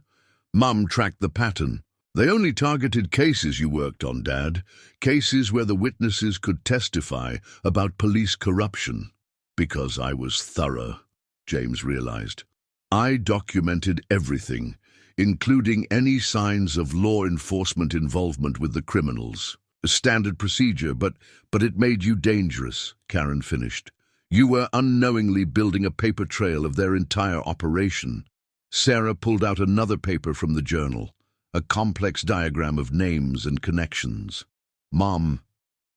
Speaker 1: Mum tracked the pattern. They only targeted cases you worked on, Dad. Cases where the witnesses could testify about police corruption. Because I was thorough, James realized. I documented everything. including any signs of law enforcement involvement with the criminals. A standard procedure, but it made you dangerous, Karen finished. You were unknowingly building a paper trail of their entire operation. Sarah pulled out another paper from the journal, a complex diagram of names and connections. Mom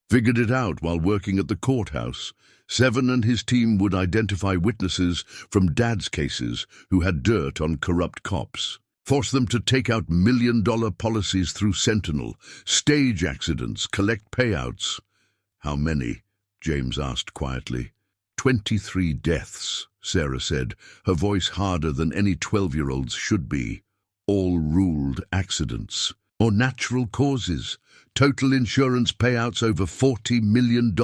Speaker 1: figured it out while working at the courthouse. Seven and his team would identify witnesses from Dad's cases who had dirt on corrupt cops, force them to take out million-dollar policies through Sentinel, stage accidents, collect payouts. How many? James asked quietly. 23 deaths, Sarah said, her voice harder than any 12-year-old's should be. All ruled accidents or natural causes. Total insurance payouts over $40 million.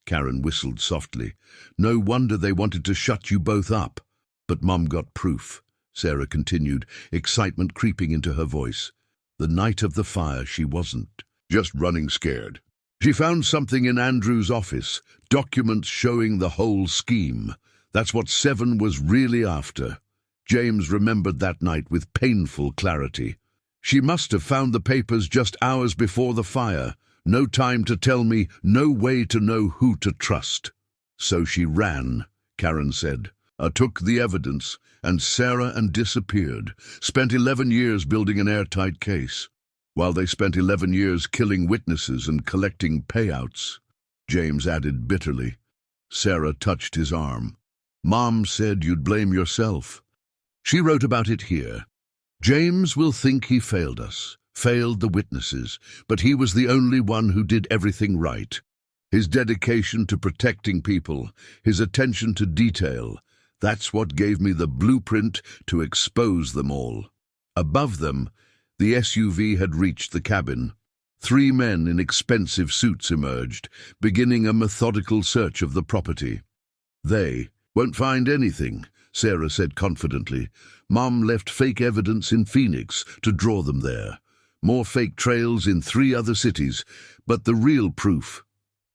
Speaker 1: Karen whistled softly. No wonder they wanted to shut you both up. But Mom got proof, Sarah continued, excitement creeping into her voice. The night of the fire, she wasn't just running scared. She found something in Andrew's office, documents showing the whole scheme. That's what Seven was really after. James remembered that night with painful clarity. She must have found the papers just hours before the fire. No time to tell me, no way to know who to trust. So she ran, Karen said. Took the evidence, and Sarah and disappeared. Spent 11 years building an airtight case, while they spent 11 years killing witnesses and collecting payouts. James added bitterly. Sarah touched his arm. Mom said you'd blame yourself. She wrote about it here. James will think he failed us, failed the witnesses, but he was the only one who did everything right. His dedication to protecting people, his attention to detail, that's what gave me the blueprint to expose them all. Above them, the SUV had reached the cabin. 3 men in expensive suits emerged, beginning a methodical search of the property. They won't find anything, Sarah said confidently. Mom left fake evidence in Phoenix to draw them there. More fake trails in 3 other cities, but the real proof.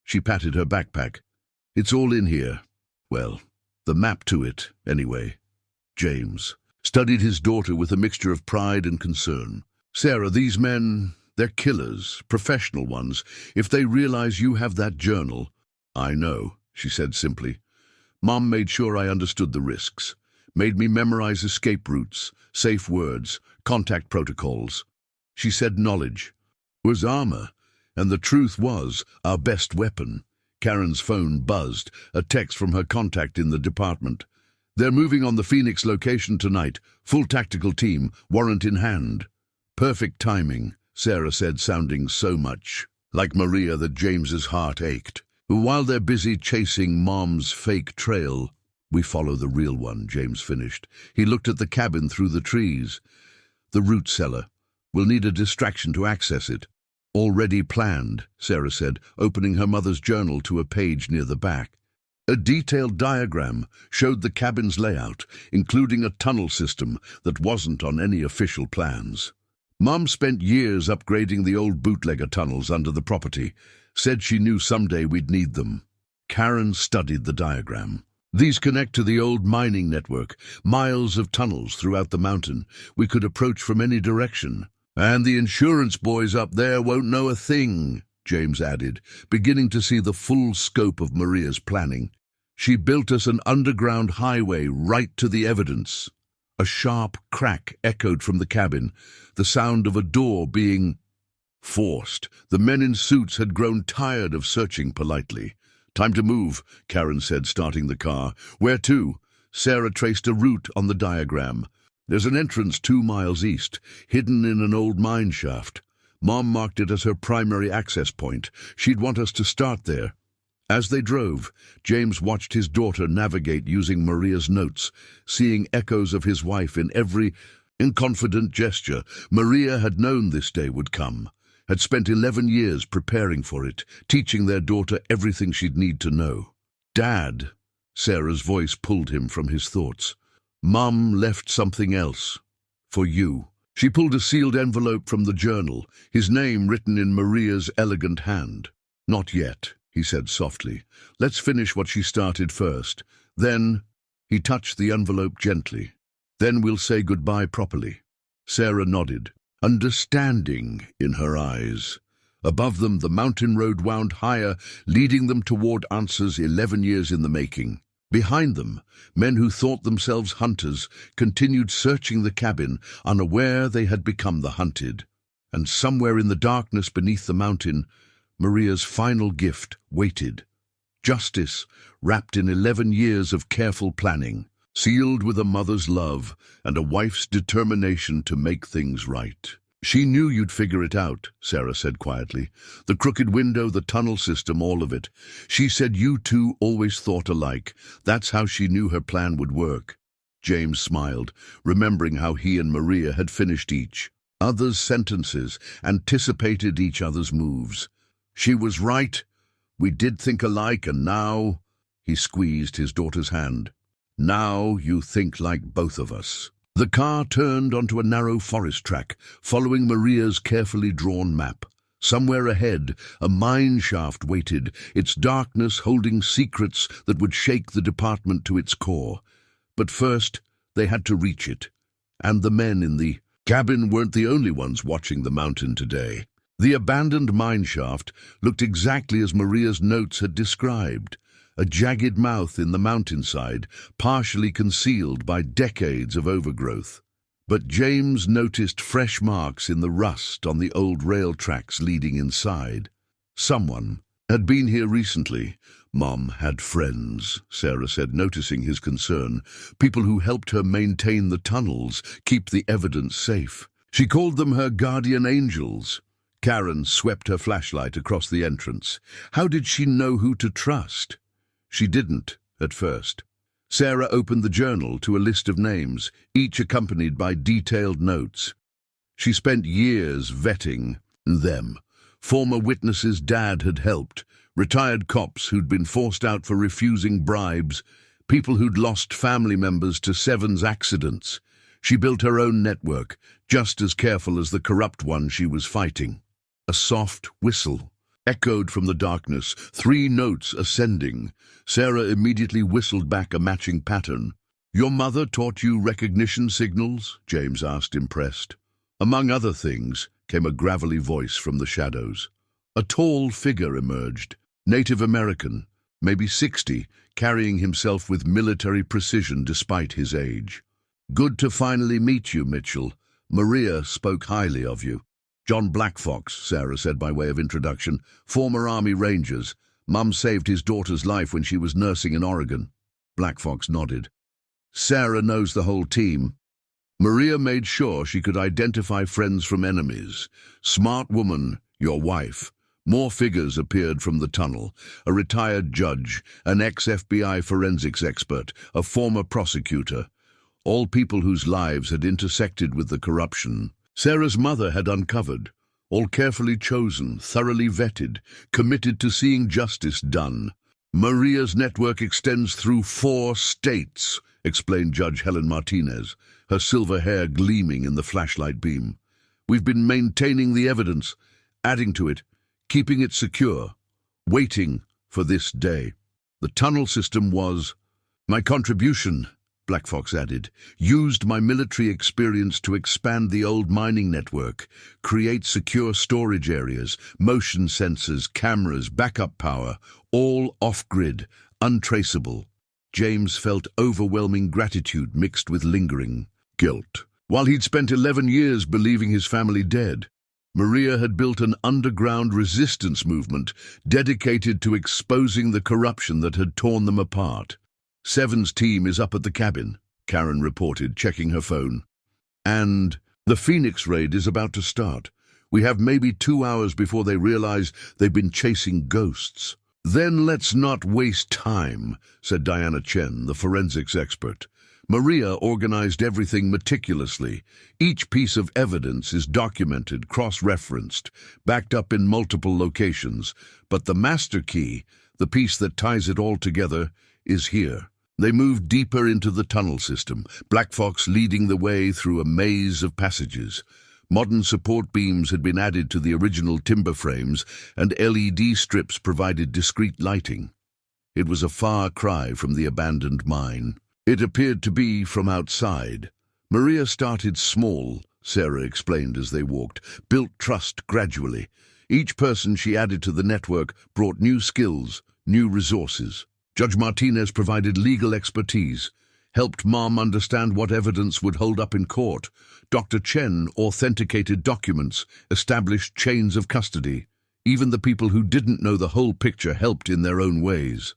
Speaker 1: She patted her backpack. It's all in here. Well, the map to it, anyway. James studied his daughter with a mixture of pride and concern. Sarah, these men, they're killers, professional ones. If they realize you have that journal— I know, she said simply. Mom made sure I understood the risks. Made me memorize escape routes, safe words, contact protocols. She said knowledge was armor, and the truth was our best weapon. Karen's phone buzzed, a text from her contact in the department. They're moving on the Phoenix location tonight, full tactical team, warrant in hand. Perfect timing, Sarah said, sounding so much like Maria that James's heart ached. While they're busy chasing Mom's fake trail, we follow the real one, James finished. He looked at the cabin through the trees. The root cellar. We'll need a distraction to access it. Already planned, Sarah said, opening her mother's journal to a page near the back. A detailed diagram showed the cabin's layout, including a tunnel system that wasn't on any official plans. Mom spent years upgrading the old bootlegger tunnels under the property, said she knew someday we'd need them. Karen studied the diagram. These connect to the old mining network, miles of tunnels throughout the mountain. We could approach from any direction. And the insurance boys up there won't know a thing, James added, beginning to see the full scope of Maria's planning. She built us an underground highway right to the evidence. A sharp crack echoed from the cabin, the sound of a door being forced. The men in suits had grown tired of searching politely. Time to move, Karen said, starting the car. Where to? Sarah traced a route on the diagram. There's an entrance 2 miles east, hidden in an old mine shaft. Mom marked it as her primary access point. She'd want us to start there. As they drove, James watched his daughter navigate using Maria's notes, seeing echoes of his wife in every inconfident gesture. Maria had known this day would come, had spent 11 years preparing for it, teaching their daughter everything she'd need to know. Dad, Sarah's voice pulled him from his thoughts. Mum left something else. For you. She pulled a sealed envelope from the journal, his name written in Maria's elegant hand. Not yet, he said softly. Let's finish what she started first. Then, he touched the envelope gently. Then we'll say goodbye properly. Sarah nodded, understanding in her eyes. Above them, the mountain road wound higher, leading them toward answers 11 years in the making. Behind them, men who thought themselves hunters continued searching the cabin, unaware they had become the hunted. And somewhere in the darkness beneath the mountain, Maria's final gift waited. Justice, wrapped in 11 years of careful planning, sealed with a mother's love and a wife's determination to make things right. "She knew you'd figure it out," Sarah said quietly. "The crooked window, the tunnel system, all of it. She said you two always thought alike. That's how she knew her plan would work." James smiled, remembering how he and Maria had finished each other's sentences, anticipated each other's moves. "She was right. We did think alike, and now—" He squeezed his daughter's hand. "Now you think like both of us." The car turned onto a narrow forest track, following Maria's carefully drawn map. Somewhere ahead, a mine shaft waited, its darkness holding secrets that would shake the department to its core. But first, they had to reach it. And the men in the cabin weren't the only ones watching the mountain today. The abandoned mine shaft looked exactly as Maria's notes had described. A jagged mouth in the mountainside, partially concealed by decades of overgrowth. But James noticed fresh marks in the rust on the old rail tracks leading inside. Someone had been here recently. Mom had friends, Sarah said, noticing his concern. People who helped her maintain the tunnels, keep the evidence safe. She called them her guardian angels. Karen swept her flashlight across the entrance. How did she know who to trust? She didn't, at first. Sarah opened the journal to a list of names, each accompanied by detailed notes. She spent years vetting them. Former witnesses Dad had helped, retired cops who'd been forced out for refusing bribes, people who'd lost family members to Seven's accidents. She built her own network, just as careful as the corrupt one she was fighting. A soft whistle echoed from the darkness, 3 notes ascending. Sarah immediately whistled back a matching pattern. "Your mother taught you recognition signals?" James asked, impressed. Among other things, came a gravelly voice from the shadows. A tall figure emerged, Native American, maybe 60, carrying himself with military precision despite his age. "Good to finally meet you, Mitchell. Maria spoke highly of you." "John Blackfox," Sarah said by way of introduction, "former Army Rangers. Mum saved his daughter's life when she was nursing in Oregon." Blackfox nodded. "Sarah knows the whole team." Maria made sure she could identify friends from enemies. "Smart woman, your wife." More figures appeared from the tunnel. A retired judge, an ex-FBI forensics expert, a former prosecutor. All people whose lives had intersected with the corruption Sarah's mother had uncovered, all carefully chosen, thoroughly vetted, committed to seeing justice done. "Maria's network extends through 4 states, explained Judge Helen Martinez, her silver hair gleaming in the flashlight beam. "We've been maintaining the evidence, adding to it, keeping it secure, waiting for this day." The tunnel system was my contribution, Blackfox added, "used my military experience to expand the old mining network, create secure storage areas, motion sensors, cameras, backup power, all off-grid, untraceable." James felt overwhelming gratitude mixed with lingering guilt. While he'd spent 11 years believing his family dead, Maria had built an underground resistance movement dedicated to exposing the corruption that had torn them apart. "Seven's team is up at the cabin," Karen reported, checking her phone. "And the Phoenix raid is about to start. We have maybe 2 hours before they realize they've been chasing ghosts." "Then let's not waste time," said Diana Chen, the forensics expert. "Maria organized everything meticulously. Each piece of evidence is documented, cross-referenced, backed up in multiple locations. But the master key, the piece that ties it all together, is here." They moved deeper into the tunnel system, Blackfox leading the way through a maze of passages. Modern support beams had been added to the original timber frames, and LED strips provided discreet lighting. It was a far cry from the abandoned mine. It appeared to be from outside. Maria started small, Sarah explained as they walked, built trust gradually. Each person she added to the network brought new skills, new resources. Judge Martinez provided legal expertise, helped Mom understand what evidence would hold up in court. Dr. Chen authenticated documents, established chains of custody. Even the people who didn't know the whole picture helped in their own ways.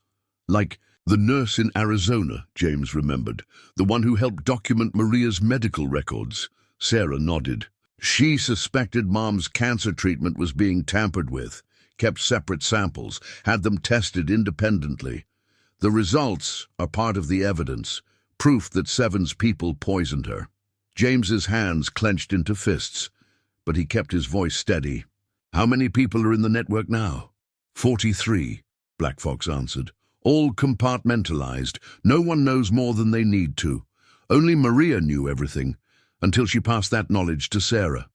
Speaker 1: Like the nurse in Arizona, James remembered, the one who helped document Maria's medical records. Sarah nodded. She suspected Mom's cancer treatment was being tampered with, kept separate samples, had them tested independently. The results are part of the evidence, proof that Seven's people poisoned her. James's hands clenched into fists, but he kept his voice steady. How many people are in the network now? 43, Black Fox answered. All compartmentalized. No one knows more than they need to. Only Maria knew everything, until she passed that knowledge to Sarah.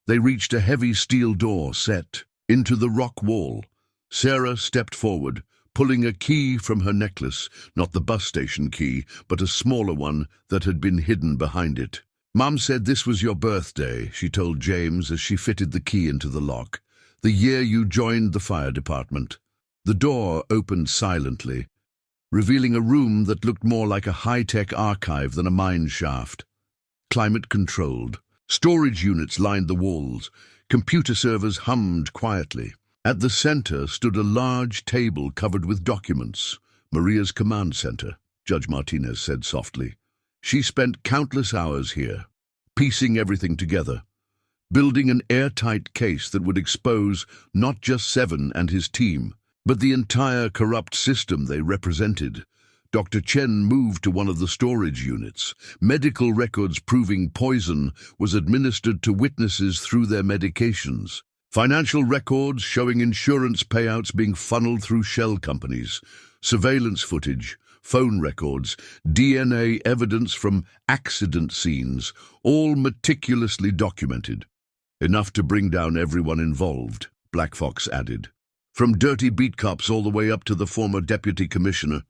Speaker 1: They reached a heavy steel door set into the rock wall. Sarah stepped forward, pulling a key from her necklace, not the bus station key, but a smaller one that had been hidden behind it. Mom said this was your birthday, she told James as she fitted the key into the lock. The year you joined the fire department. The door opened silently, revealing a room that looked more like a high-tech archive than a mine shaft. Climate-controlled. Storage units lined the walls. Computer servers hummed quietly. At the center stood a large table covered with documents. Maria's command center, Judge Martinez said softly. She spent countless hours here, piecing everything together, building an airtight case that would expose not just Seven and his team, but the entire corrupt system they represented. Dr. Chen moved to one of the storage units. Medical records proving poison was administered to witnesses through their medications. Financial records showing insurance payouts being funneled through shell companies. Surveillance footage, phone records, DNA evidence from accident scenes, all meticulously documented. Enough to bring down everyone involved, Black Fox added. From dirty beat cops all the way up to the former deputy commissioner.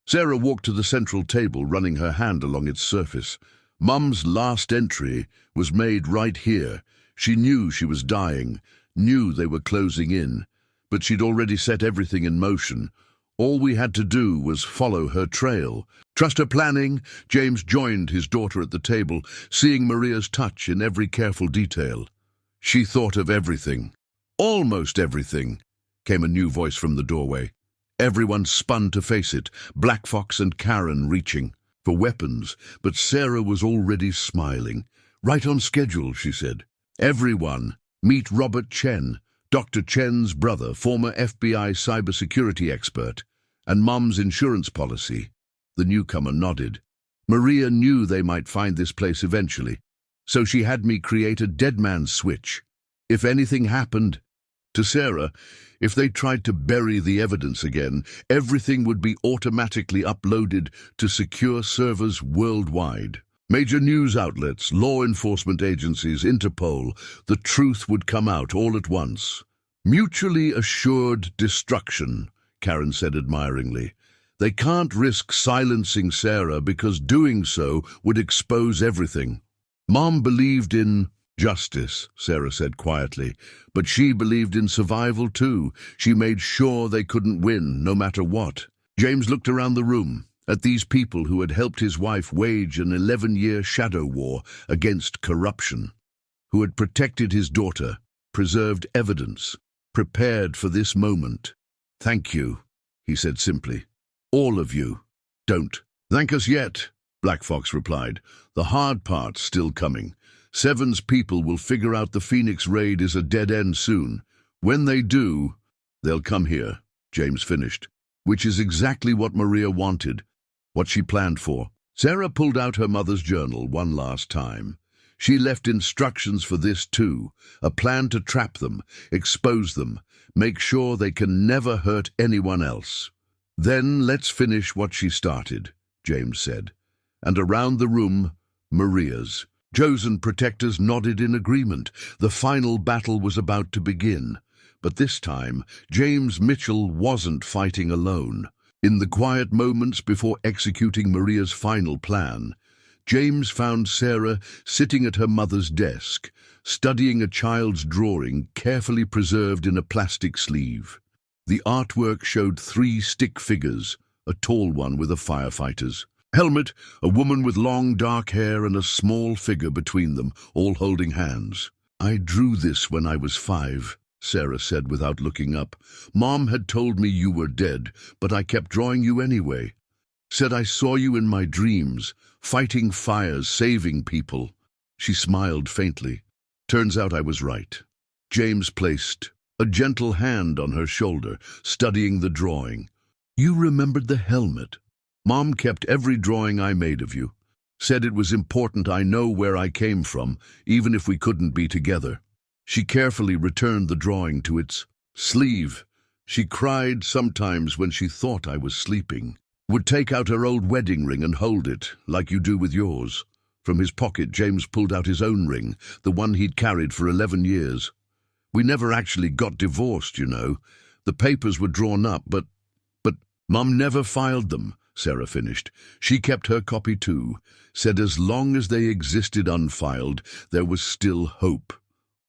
Speaker 1: Sarah walked to the central table, running her hand along its surface. Mum's last entry was made right here. She knew she was dying, knew they were closing in, but she'd already set everything in motion. All we had to do was follow her trail. Trust her planning. James joined his daughter at the table, seeing Maria's touch in every careful detail. She thought of everything. Almost everything, came a new voice from the doorway. Everyone spun to face it, Black Fox and Karen reaching for weapons, but Sarah was already smiling. Right on schedule, she said. Everyone, meet Robert Chen, Dr. Chen's brother, former FBI cybersecurity expert, and Mom's insurance policy. The newcomer nodded. Maria knew they might find this place eventually, so she had me create a dead man's switch. If anything happened to Sarah, if they tried to bury the evidence again, everything would be automatically uploaded to secure servers worldwide. Major news outlets, law enforcement agencies, Interpol, the truth would come out all at once. Mutually assured destruction, Karen said admiringly. They can't risk silencing Sarah because doing so would expose everything. Mom believed in justice, Sarah said quietly, but she believed in survival too. She made sure they couldn't win, no matter what. James looked around the room, at these people who had helped his wife wage an 11-year shadow war against corruption, who had protected his daughter, preserved evidence, prepared for this moment. Thank you, he said simply. All of you. Don't thank us yet, Black Fox replied. The hard part's still coming. Seven's people will figure out the Phoenix raid is a dead end soon. When they do, they'll come here, James finished, which is exactly what Maria wanted, what she planned for. Sarah pulled out her mother's journal one last time. She left instructions for this too, a plan to trap them, expose them, make sure they can never hurt anyone else. Then let's finish what she started, James said. And around the room, Maria's. Chosen protectors nodded in agreement. The final battle was about to begin. But this time, James Mitchell wasn't fighting alone. In the quiet moments before executing Maria's final plan, James found Sarah sitting at her mother's desk, studying a child's drawing carefully preserved in a plastic sleeve. The artwork showed 3 stick figures, a tall one with a firefighter's helmet, a woman with long dark hair and a small figure between them, all holding hands. "I drew this when I was 5, Sarah said without looking up. "Mom had told me you were dead, but I kept drawing you anyway. Said I saw you in my dreams, fighting fires, saving people." She smiled faintly. "Turns out I was right." James placed a gentle hand on her shoulder, studying the drawing. "You remembered the helmet. Mom kept every drawing I made of you. Said it was important I know where I came from, even if we couldn't be together." She carefully returned the drawing to its sleeve. She cried sometimes when she thought I was sleeping. Would take out her old wedding ring and hold it, like you do with yours. From his pocket, James pulled out his own ring, the one he'd carried for 11 years. "We never actually got divorced, you know. The papers were drawn up, but Mum never filed them," Sarah finished. "She kept her copy too. Said as long as they existed unfiled, there was still hope."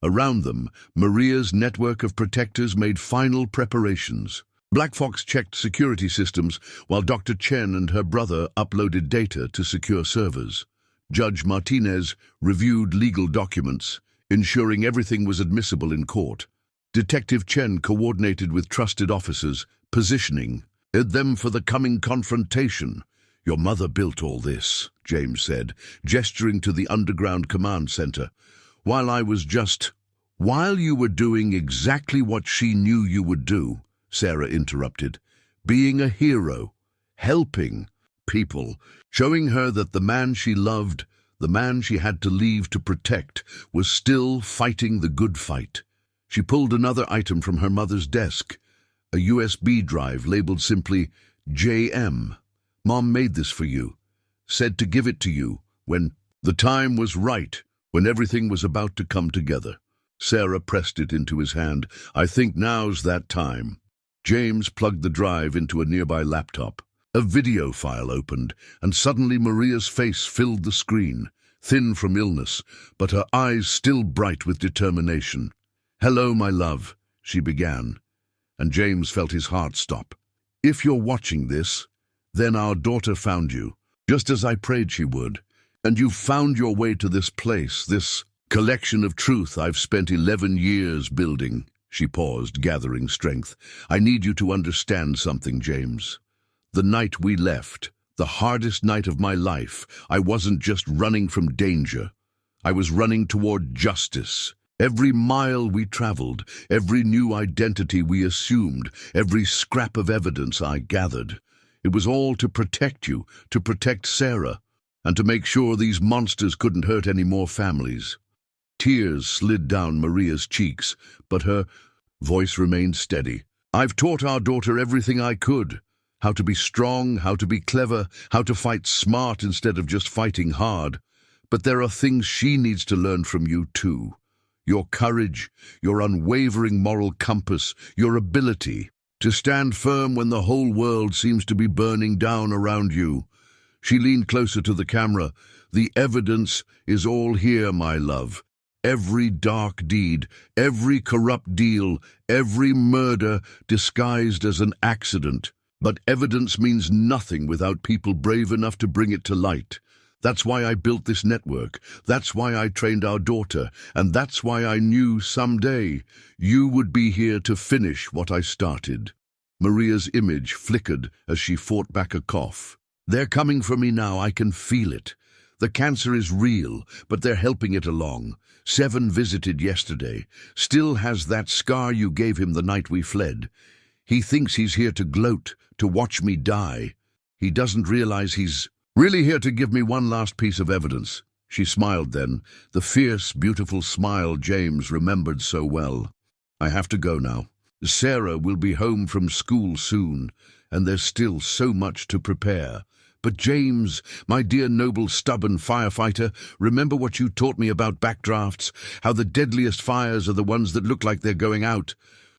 Speaker 1: Around them, Maria's network of protectors made final preparations. Black Fox checked security systems, while Dr. Chen and her brother uploaded data to secure servers. Judge Martinez reviewed legal documents, ensuring everything was admissible in court. Detective Chen coordinated with trusted officers, positioning them for the coming confrontation. "Your mother built all this," James said, gesturing to the underground command center. "While you were doing exactly what she knew you would do," Sarah interrupted. "Being a hero, helping people, showing her that the man she loved, the man she had to leave to protect, was still fighting the good fight." She pulled another item from her mother's desk, a USB drive labeled simply JM. "Mom made this for you. Said to give it to you when the time was right, when everything was about to come together." Sarah pressed it into his hand. "I think now's that time." James plugged the drive into a nearby laptop. A video file opened, and suddenly Maria's face filled the screen, thin from illness, but her eyes still bright with determination. "Hello, my love," she began, and James felt his heart stop. "If you're watching this, then our daughter found you, just as I prayed she would. And you've found your way to this place, this collection of truth I've spent 11 years building." She paused, gathering strength. "I need you to understand something, James. The night we left, the hardest night of my life, I wasn't just running from danger. I was running toward justice. Every mile we traveled, every new identity we assumed, every scrap of evidence I gathered, it was all to protect you, to protect Sarah, and to make sure these monsters couldn't hurt any more families." Tears slid down Maria's cheeks, but her voice remained steady. "I've taught our daughter everything I could. How to be strong, how to be clever, how to fight smart instead of just fighting hard. But there are things she needs to learn from you too. Your courage, your unwavering moral compass, your ability to stand firm when the whole world seems to be burning down around you." She leaned closer to the camera. "The evidence is all here, my love. Every dark deed, every corrupt deal, every murder disguised as an accident. But evidence means nothing without people brave enough to bring it to light. That's why I built this network. That's why I trained our daughter. And that's why I knew someday you would be here to finish what I started." Maria's image flickered as she fought back a cough. "They're coming for me now. I can feel it. The cancer is real, but they're helping it along. 7 visited yesterday. Still has that scar you gave him the night we fled. He thinks he's here to gloat, to watch me die. He doesn't realize he's really here to give me one last piece of evidence." She smiled then, the fierce, beautiful smile James remembered so well. "I have to go now. Sarah will be home from school soon, and there's still so much to prepare. But James, my dear noble stubborn firefighter, remember what you taught me about backdrafts, how the deadliest fires are the ones that look like they're going out,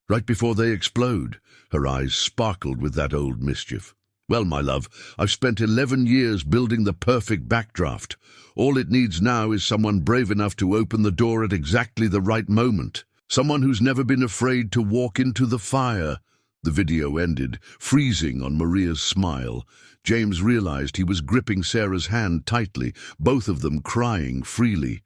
Speaker 1: right before they explode." Her eyes sparkled with that old mischief. Well, my love, I've spent 11 years building the perfect backdraft. All it needs now is someone brave enough to open the door at exactly the right moment. Someone who's never been afraid to walk into the fire. The video ended, freezing on Maria's smile. James realized he was gripping Sarah's hand tightly, both of them crying freely.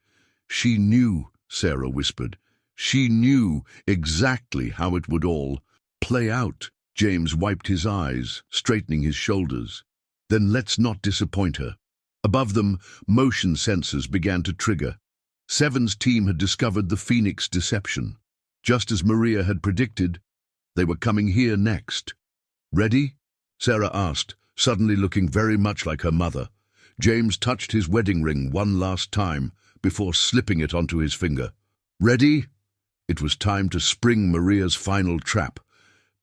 Speaker 1: She knew, Sarah whispered. She knew exactly how it would all play out. James wiped his eyes, straightening his shoulders. Then let's not disappoint her. Above them, motion sensors began to trigger. Seven's team had discovered the Phoenix deception. Just as Maria had predicted, they were coming here next. Ready? Sarah asked, suddenly looking very much like her mother. James touched his wedding ring one last time before slipping it onto his finger. Ready? It was time to spring Maria's final trap.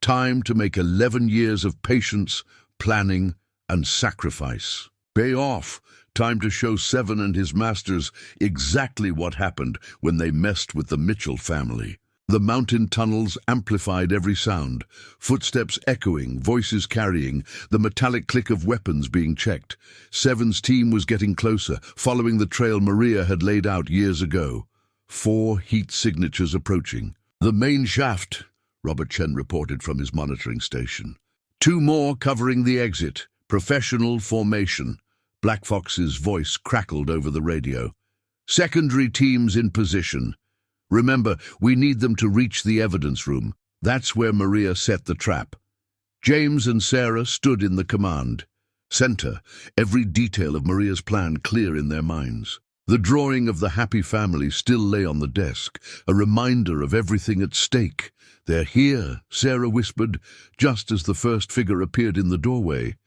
Speaker 1: Time to make 11 years of patience, planning, and sacrifice. Pay off. Time to show Seven and his masters exactly what happened when they messed with the Mitchell family. The mountain tunnels amplified every sound, footsteps echoing, voices carrying, the metallic click of weapons being checked. Seven's team was getting closer, following the trail Maria had laid out years ago. 4 heat signatures approaching. The main shaft, Robert Chen reported from his monitoring station. 2 more covering the exit. Professional formation. Black Fox's voice crackled over the radio. Secondary teams in position. Remember, we need them to reach the evidence room. That's where Maria set the trap. James and Sarah stood in the command center, every detail of Maria's plan clear in their minds. The drawing of the happy family still lay on the desk, a reminder of everything at stake. They're here, Sarah whispered, just as the first figure appeared in the doorway.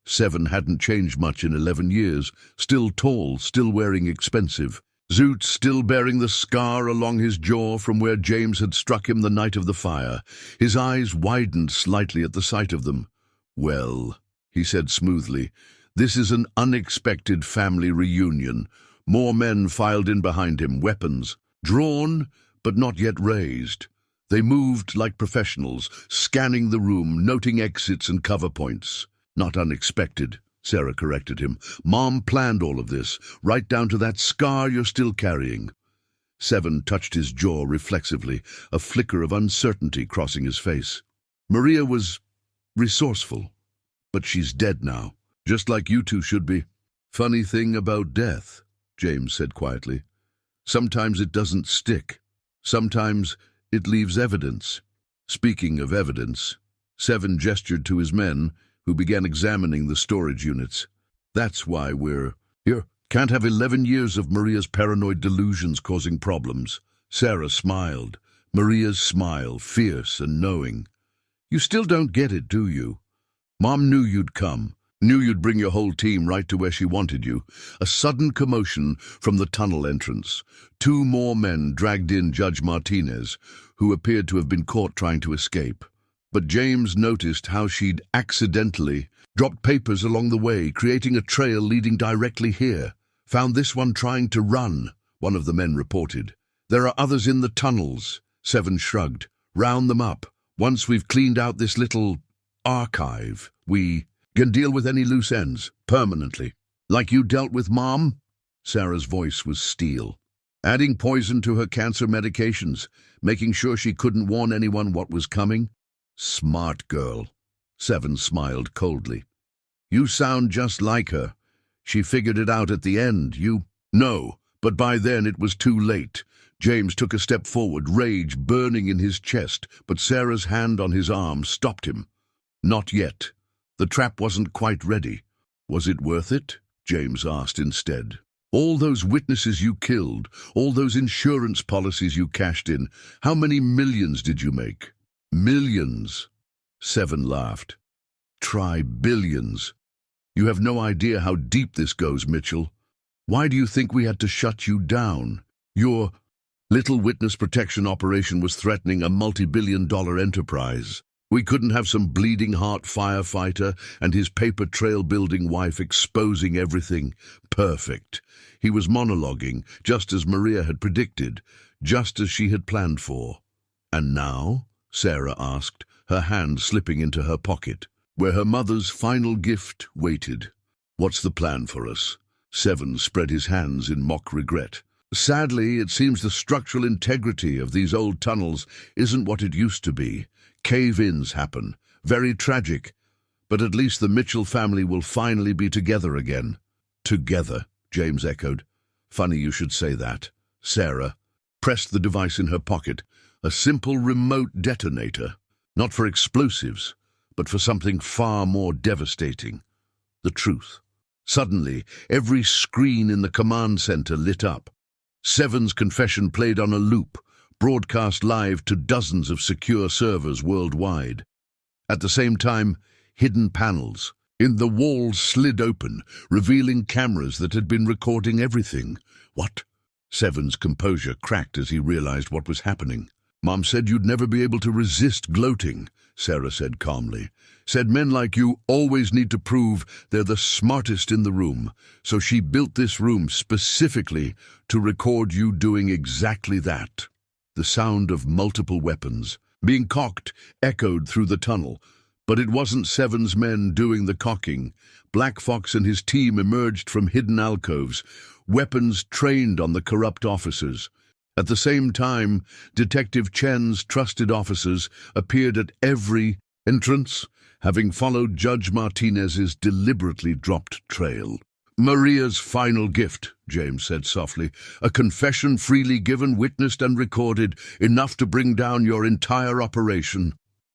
Speaker 1: Seven hadn't changed much in 11 years, still tall, still wearing expensive. Zoot still bearing the scar along his jaw from where James had struck him the night of the fire. His eyes widened slightly at the sight of them. Well, he said smoothly, this is an unexpected family reunion. More men filed in behind him, weapons drawn but not yet raised. They moved like professionals, scanning the room, noting exits and cover points. Not unexpected, Sarah corrected him. Mom planned all of this, right down to that scar you're still carrying. Seven touched his jaw reflexively, a flicker of uncertainty crossing his face. Maria was resourceful, but she's dead now, just like you two should be. Funny thing about death, James said quietly. Sometimes it doesn't stick. Sometimes it leaves evidence. Speaking of evidence, Seven gestured to his men, who began examining the storage units. That's why we're here. Can't have 11 years of Maria's paranoid delusions causing problems. Sarah smiled. Maria's smile, fierce and knowing. You still don't get it, do you? Mom knew you'd come. Knew you'd bring your whole team right to where she wanted you. A sudden commotion from the tunnel entrance. 2 more men dragged in Judge Martinez, who appeared to have been caught trying to escape. But James noticed how she'd accidentally dropped papers along the way, creating a trail leading directly here. Found this one trying to run, one of the men reported. There are others in the tunnels. Seven shrugged. Round them up. Once we've cleaned out this little archive, we can deal with any loose ends, permanently. Like you dealt with Mom? Sarah's voice was steel. Adding poison to her cancer medications, making sure she couldn't warn anyone what was coming. Smart girl. Seven smiled coldly. You sound just like her. She figured it out at the end. No, but by then it was too late. James took a step forward, rage burning in his chest, but Sarah's hand on his arm stopped him. Not yet. The trap wasn't quite ready. Was it worth it? James asked instead. All those witnesses you killed, all those insurance policies you cashed in, how many millions did you make? Millions. Seven laughed. Try billions. You have no idea how deep this goes, Mitchell. Why do you think we had to shut you down? Your little witness protection operation was threatening a multi-billion-dollar enterprise. We couldn't have some bleeding heart firefighter and his paper trail-building wife exposing everything. Perfect. He was monologuing, just as Maria had predicted, just as she had planned for. And now? Sarah asked, her hand slipping into her pocket. where her mother's final gift waited. "What's the plan for us?" Seven spread his hands in mock regret. "Sadly, it seems the structural integrity of these old tunnels isn't what it used to be. Cave-ins happen. Very tragic. But at least the Mitchell family will finally be together again." "Together," James echoed. "Funny you should say that." Sarah pressed the device in her pocket, a simple remote detonator. Not for explosives, but for something far more devastating. The truth. Suddenly, every screen in the command center lit up. Seven's confession played on a loop, broadcast live to dozens of secure servers worldwide. At the same time, hidden panels in the walls slid open, revealing cameras that had been recording everything. "What?" Seven's composure cracked as he realized what was happening. "Mom said you'd never be able to resist gloating," Sarah said calmly. "Said men like you always need to prove they're the smartest in the room. So she built this room specifically to record you doing exactly that." The sound of multiple weapons being cocked echoed through the tunnel. But it wasn't Seven's men doing the cocking. Black Fox and his team emerged from hidden alcoves, weapons trained on the corrupt officers. At the same time, Detective Chen's trusted officers appeared at every entrance, having followed Judge Martinez's deliberately dropped trail. "Maria's final gift," James said softly. "A confession freely given, witnessed and recorded, enough to bring down your entire operation."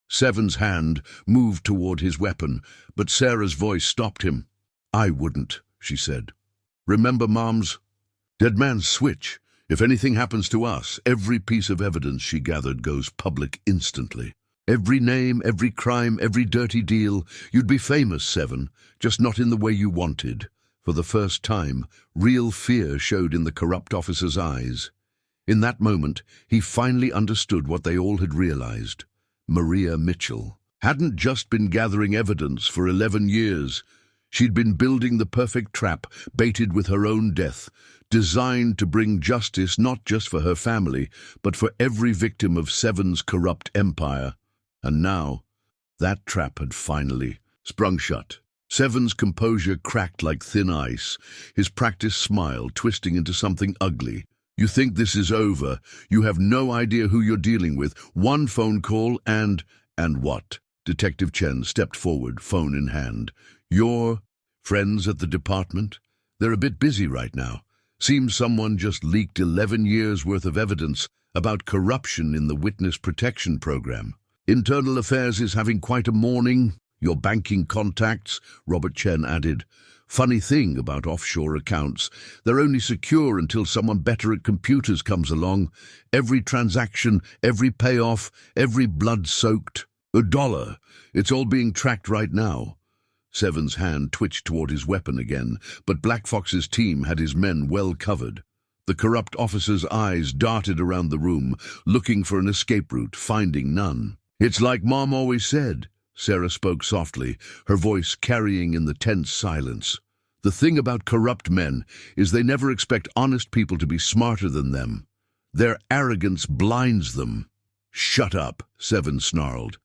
Speaker 1: Seven's hand moved toward his weapon, but Sarah's voice stopped him. "I wouldn't," she said. "Remember Mom's dead man's switch. If anything happens to us, every piece of evidence she gathered goes public instantly. Every name, every crime, every dirty deal. You'd be famous, Seven, just not in the way you wanted." For the first time, real fear showed in the corrupt officer's eyes. In that moment, he finally understood what they all had realized. Maria Mitchell hadn't just been gathering evidence for 11 years. She'd been building the perfect trap, baited with her own death, designed to bring justice not just for her family, but for every victim of Seven's corrupt empire. And now, that trap had finally sprung shut. Seven's composure cracked like thin ice, his practiced smile twisting into something ugly. "You think this is over? You have no idea who you're dealing with. One phone call and what?" Detective Chen stepped forward, phone in hand. "Your friends at the department? They're a bit busy right now. Seems someone just leaked 11 years' worth of evidence about corruption in the witness protection program. Internal Affairs is having quite a morning. Your banking contacts," Robert Chen added. "Funny thing about offshore accounts, they're only secure until someone better at computers comes along. Every transaction, every payoff, every blood-soaked $1. It's all being tracked right now." Seven's hand twitched toward his weapon again, but Black Fox's team had his men well covered. The corrupt officer's eyes darted around the room, looking for an escape route, finding none. "It's like Mom always said," Sarah spoke softly, her voice carrying in the tense silence. "The thing about corrupt men is they never expect honest people to be smarter than them. Their arrogance blinds them." "Shut up," Seven snarled.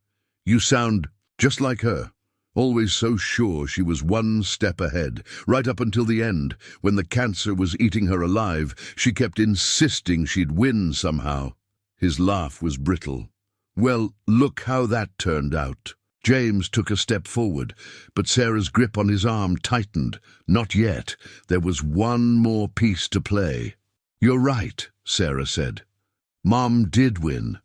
Speaker 1: "You sound just like her. Always so sure she was one step ahead. Right up until the end, when the cancer was eating her alive, she kept insisting she'd win somehow." His laugh was brittle. "Well, look how that turned out." James took a step forward, but Sarah's grip on his arm tightened. "Not yet. There was one more piece to play." "You're right," Sarah said. "Mom did win.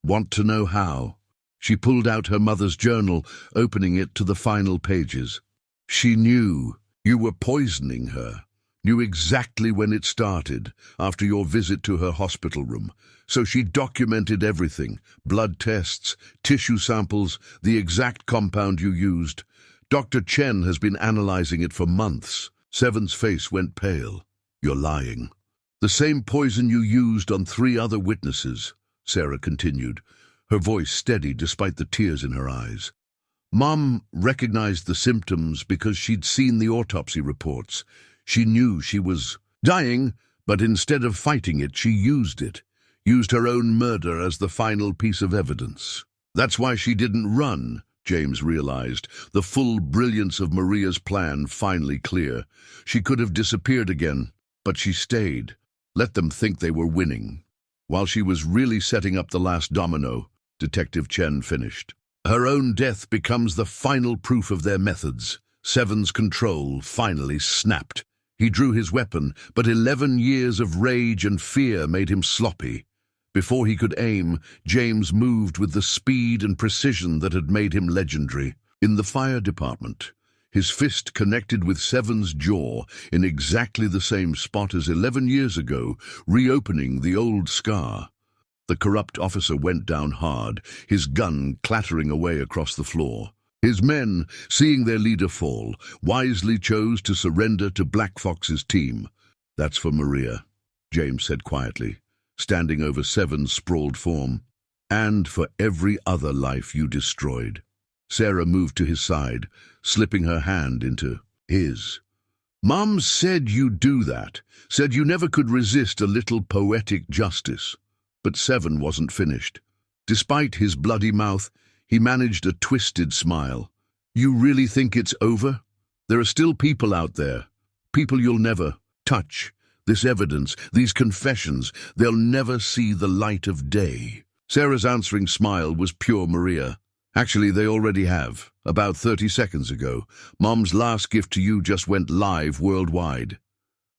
Speaker 1: Want to know how?" She pulled out her mother's journal, opening it to the final pages. "She knew you were poisoning her. Knew exactly when it started, after your visit to her hospital room. So she documented everything, blood tests, tissue samples, the exact compound you used. Dr. Chen has been analyzing it for months." Seven's face went pale. "You're lying." "The same poison you used on 3 other witnesses," Sarah continued, her voice steady despite the tears in her eyes. "Mom recognized the symptoms because she'd seen the autopsy reports. She knew she was dying, but instead of fighting it, she used it. Used her own murder as the final piece of evidence. That's why she didn't run, James realized, the full brilliance of Maria's plan finally clear. She could have disappeared again, but she stayed. Let them think they were winning. While she was really setting up the last domino, Detective Chen finished. Her own death becomes the final proof of their methods. Seven's control finally snapped. He drew his weapon, but 11 years of rage and fear made him sloppy. Before he could aim, James moved with the speed and precision that had made him legendary. In the fire department, his fist connected with Seven's jaw in exactly the same spot as 11 years ago, reopening the old scar. The corrupt officer went down hard, his gun clattering away across the floor. His men, seeing their leader fall, wisely chose to surrender to Black Fox's team. "That's for Maria," James said quietly, standing over Seven's sprawled form. "And for every other life you destroyed." Sarah moved to his side, slipping her hand into his. "Mom said you'd do that, said you never could resist a little poetic justice." But Seven wasn't finished. Despite his bloody mouth, he managed a twisted smile. "You really think it's over? There are still people out there. People you'll never touch. This evidence, these confessions, they'll never see the light of day." Sarah's answering smile was pure Maria. "Actually, they already have. About 30 seconds ago. Mom's last gift to you just went live worldwide."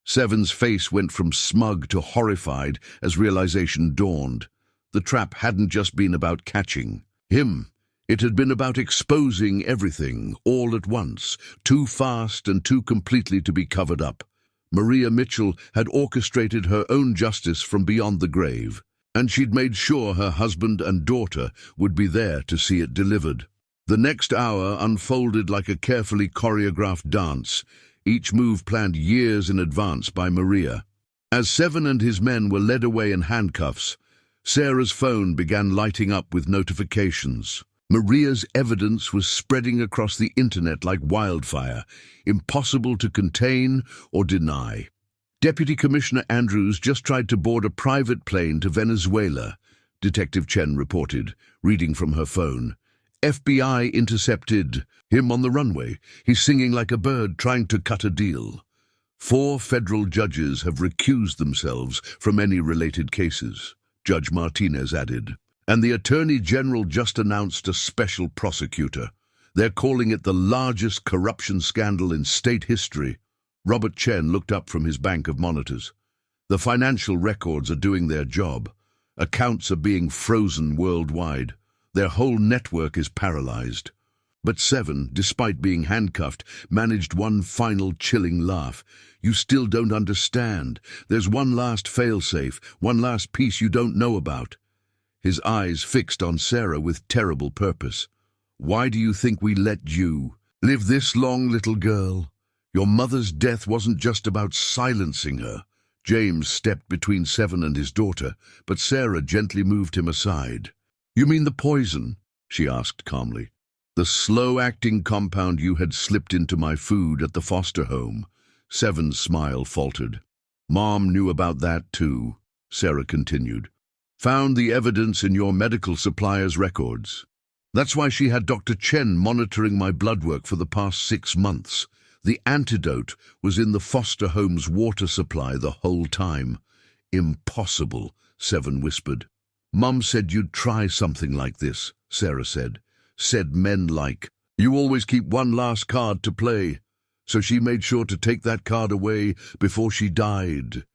Speaker 1: Seven's face went from smug to horrified as realization dawned. The trap hadn't just been about catching him. It had been about exposing everything, all at once, too fast and too completely to be covered up. Maria Mitchell had orchestrated her own justice from beyond the grave, and she'd made sure her husband and daughter would be there to see it delivered. The next hour unfolded like a carefully choreographed dance, each move planned years in advance by Maria. As Seven and his men were led away in handcuffs, Sarah's phone began lighting up with notifications. Maria's evidence was spreading across the internet like wildfire, impossible to contain or deny. Deputy Commissioner Andrews just tried to board a private plane to Venezuela, Detective Chen reported, reading from her phone. FBI intercepted him on the runway. He's singing like a bird trying to cut a deal. 4 federal judges have recused themselves from any related cases, Judge Martinez added. And the Attorney General just announced a special prosecutor. They're calling it the largest corruption scandal in state history. Robert Chen looked up from his bank of monitors. The financial records are doing their job. Accounts are being frozen worldwide. Their whole network is paralyzed. But Seven, despite being handcuffed, managed one final chilling laugh. "You still don't understand. There's one last failsafe, one last piece you don't know about." His eyes fixed on Sarah with terrible purpose. "Why do you think we let you live this long, little girl? Your mother's death wasn't just about silencing her." James stepped between Seven and his daughter, but Sarah gently moved him aside. "You mean the poison?" she asked calmly. "The slow-acting compound you had slipped into my food at the foster home." Seven's smile faltered. "Mom knew about that too," Sarah continued. "Found the evidence in your medical supplier's records. That's why she had Dr. Chen monitoring my blood work for the past 6 months. The antidote was in the foster home's water supply the whole time." "Impossible," Seven whispered. "Mum said you'd try something like this," Sarah said. "Said men like, you always keep one last card to play. So she made sure to take that card away before she died."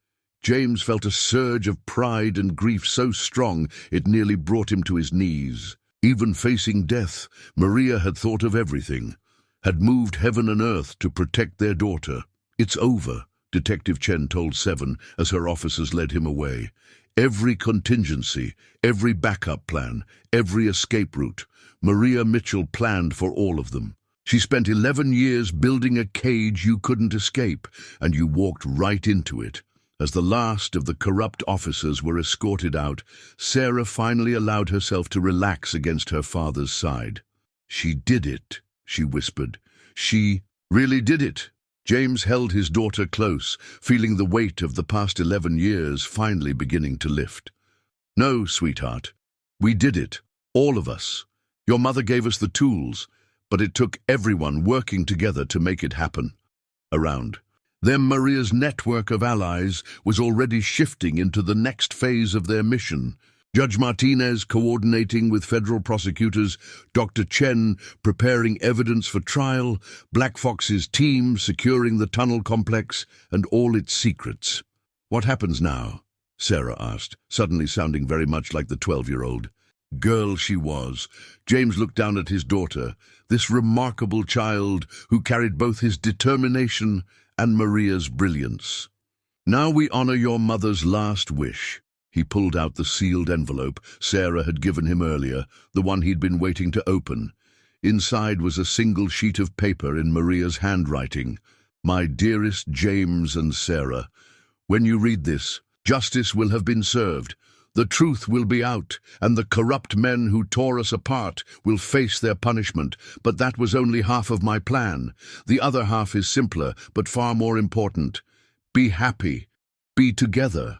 Speaker 1: James felt a surge of pride and grief so strong it nearly brought him to his knees. Even facing death, Maria had thought of everything, had moved heaven and earth to protect their daughter. "It's over," Detective Chen told Seven as her officers led him away. "Every contingency, every backup plan, every escape route, Maria Mitchell planned for all of them. She spent 11 years building a cage you couldn't escape, and you walked right into it." As the last of the corrupt officers were escorted out, Sarah finally allowed herself to relax against her father's side. "She did it," she whispered. "She really did it." James held his daughter close, feeling the weight of the past 11 years finally beginning to lift. "No, sweetheart. We did it. All of us. Your mother gave us the tools, but it took everyone working together to make it happen. Around them, Maria's network of allies was already shifting into the next phase of their mission. Judge Martinez coordinating with federal prosecutors, Dr. Chen preparing evidence for trial, Black Fox's team securing the tunnel complex and all its secrets. "What happens now?" Sarah asked, suddenly sounding very much like the 12-year-old girl she was. James looked down at his daughter, this remarkable child who carried both his determination and Maria's brilliance. "Now we honor your mother's last wish." He pulled out the sealed envelope Sarah had given him earlier, the one he'd been waiting to open. Inside was a single sheet of paper in Maria's handwriting. "My dearest James and Sarah, when you read this, justice will have been served. The truth will be out, and the corrupt men who tore us apart will face their punishment. But that was only half of my plan. The other half is simpler, but far more important. Be happy. Be together.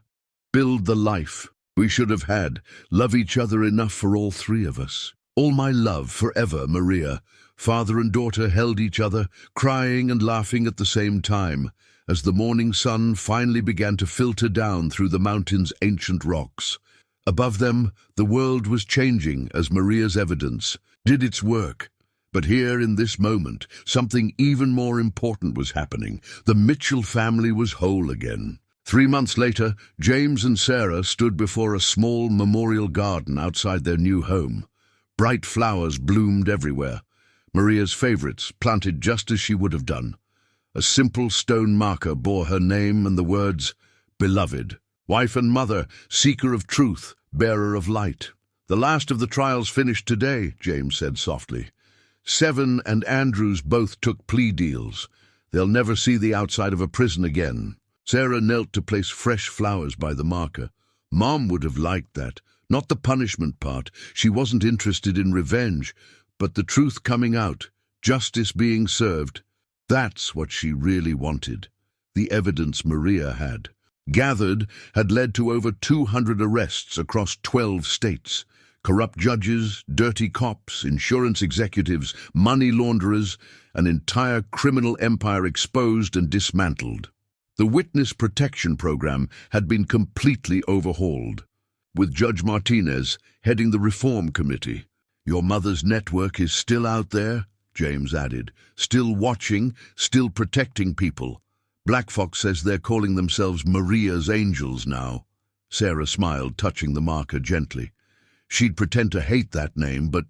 Speaker 1: Build the life we should have had. Love each other enough for all three of us. All my love forever, Maria." Father and daughter held each other, crying and laughing at the same time, as the morning sun finally began to filter down through the mountain's ancient rocks. Above them, the world was changing as Maria's evidence did its work. But here, in this moment, something even more important was happening. The Mitchell family was whole again. 3 months later, James and Sarah stood before a small memorial garden outside their new home. Bright flowers bloomed everywhere, Maria's favorites planted just as she would have done. A simple stone marker bore her name and the words, "Beloved, wife and mother, seeker of truth, bearer of light." "The last of the trials finished today," James said softly. "Seven and Andrews both took plea deals. They'll never see the outside of a prison again." Sarah knelt to place fresh flowers by the marker. Mom would have liked that. Not the punishment part. She wasn't interested in revenge, but the truth coming out, justice being served. That's what she really wanted. The evidence Maria had gathered had led to over 200 arrests across 12 states. Corrupt judges, dirty cops, insurance executives, money launderers, an entire criminal empire exposed and dismantled. The Witness Protection Program had been completely overhauled, with Judge Martinez heading the Reform Committee. "Your mother's network is still out there," James added, "still watching, still protecting people. Black Fox says they're calling themselves Maria's Angels now." Sarah smiled, touching the marker gently. She'd pretend to hate that name, but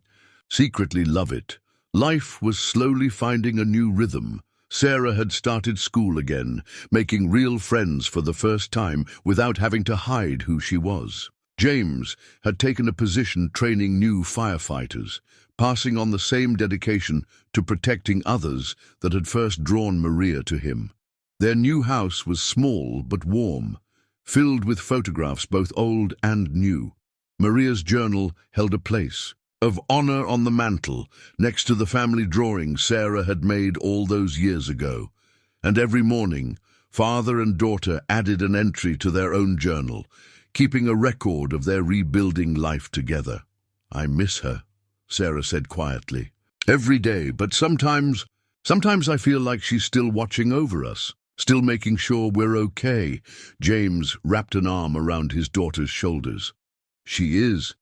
Speaker 1: secretly love it. Life was slowly finding a new rhythm. Sarah had started school again, making real friends for the first time without having to hide who she was. James had taken a position training new firefighters, passing on the same dedication to protecting others that had first drawn Maria to him. Their new house was small but warm, filled with photographs both old and new. Maria's journal held a place of honor on the mantel, next to the family drawing Sarah had made all those years ago. And every morning, father and daughter added an entry to their own journal, keeping a record of their rebuilding life together. "I miss her," Sarah said quietly. "Every day, but sometimes I feel like she's still watching over us, still making sure we're okay." James wrapped an arm around his daughter's shoulders. "She is.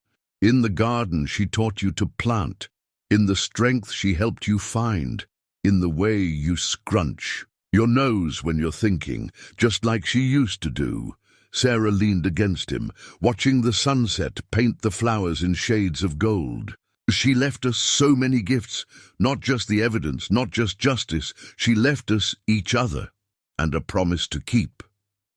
Speaker 1: In the garden she taught you to plant, in the strength she helped you find, in the way you scrunch your nose when you're thinking, just like she used to do." Sarah leaned against him, watching the sunset paint the flowers in shades of gold. "She left us so many gifts, not just the evidence, not just justice. She left us each other, and a promise to keep,"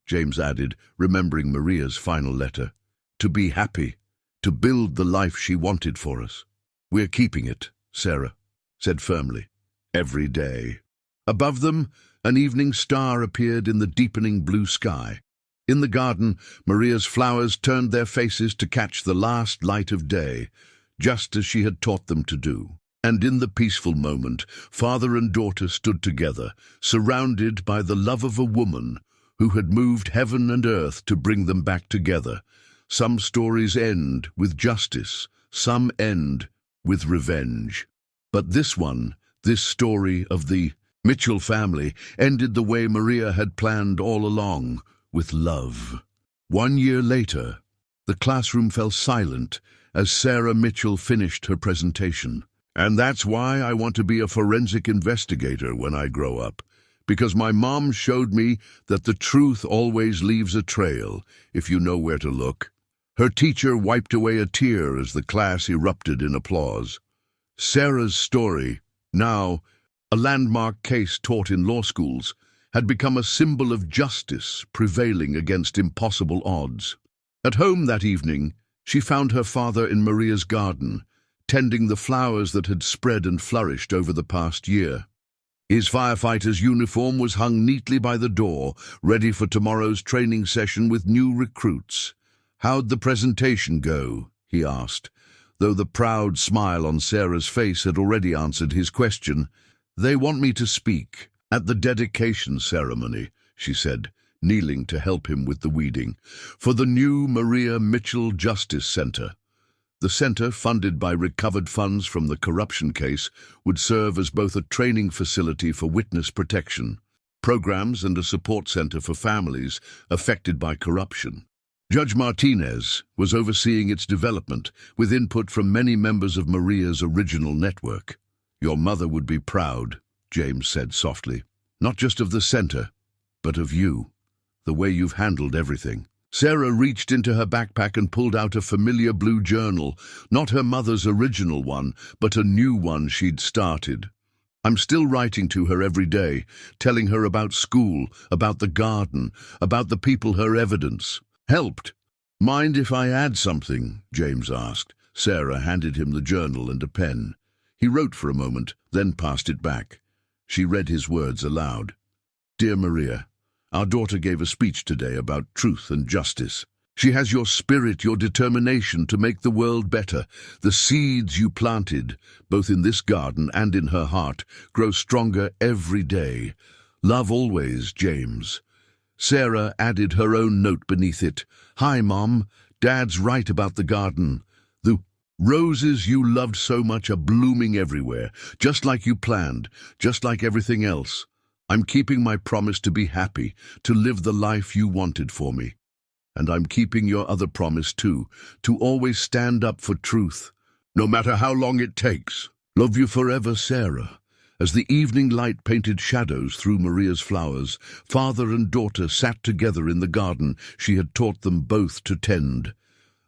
Speaker 1: James added, remembering Maria's final letter. "To be happy, to build the life she wanted for us." "We're keeping it," Sarah said firmly. "Every day." Above them, an evening star appeared in the deepening blue sky. In the garden, Maria's flowers turned their faces to catch the last light of day, just as she had taught them to do. And in the peaceful moment, father and daughter stood together, surrounded by the love of a woman who had moved heaven and earth to bring them back together. Some stories end with justice, some end with revenge. But this story of the Mitchell family, ended the way Maria had planned all along, with love. 1 year later, the classroom fell silent as Sarah Mitchell finished her presentation. "And that's why I want to be a forensic investigator when I grow up. Because my mom showed me that the truth always leaves a trail, if you know where to look." Her teacher wiped away a tear as the class erupted in applause. Sarah's story, now a landmark case taught in law schools, had become a symbol of justice prevailing against impossible odds. At home that evening, she found her father in Maria's garden, tending the flowers that had spread and flourished over the past year. His firefighter's uniform was hung neatly by the door, ready for tomorrow's training session with new recruits. "How'd the presentation go?" he asked, though the proud smile on Sarah's face had already answered his question. "They want me to speak at the dedication ceremony," she said, kneeling to help him with the weeding, "for the new Maria Mitchell Justice Center." The center, funded by recovered funds from the corruption case, would serve as both a training facility for witness protection programs and a support center for families affected by corruption. Judge Martinez was overseeing its development, with input from many members of Maria's original network. "Your mother would be proud," James said softly, "not just of the center, but of you, the way you've handled everything." Sarah reached into her backpack and pulled out a familiar blue journal, not her mother's original one, but a new one she'd started. "I'm still writing to her every day, telling her about school, about the garden, about the people her evidence helped." "Mind if I add something?" James asked. Sarah handed him the journal and a pen. He wrote for a moment, then passed it back. She read his words aloud. "Dear Maria, our daughter gave a speech today about truth and justice. She has your spirit, your determination to make the world better. The seeds you planted, both in this garden and in her heart, grow stronger every day. Love always, James." Sarah added her own note beneath it. "Hi, Mom. Dad's right about the garden. The roses you loved so much are blooming everywhere, just like you planned, just like everything else. I'm keeping my promise to be happy, to live the life you wanted for me. And I'm keeping your other promise too, to always stand up for truth, no matter how long it takes. Love you forever, Sarah." As the evening light painted shadows through Maria's flowers, father and daughter sat together in the garden she had taught them both to tend.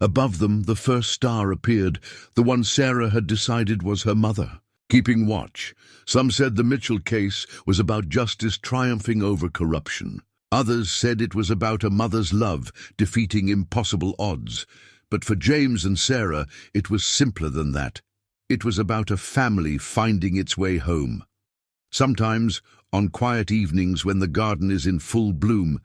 Speaker 1: Above them, the first star appeared, the one Sarah had decided was her mother, keeping watch. Some said the Mitchell case was about justice triumphing over corruption. Others said it was about a mother's love defeating impossible odds. But for James and Sarah, it was simpler than that. It was about a family finding its way home. Sometimes, on quiet evenings when the garden is in full bloom,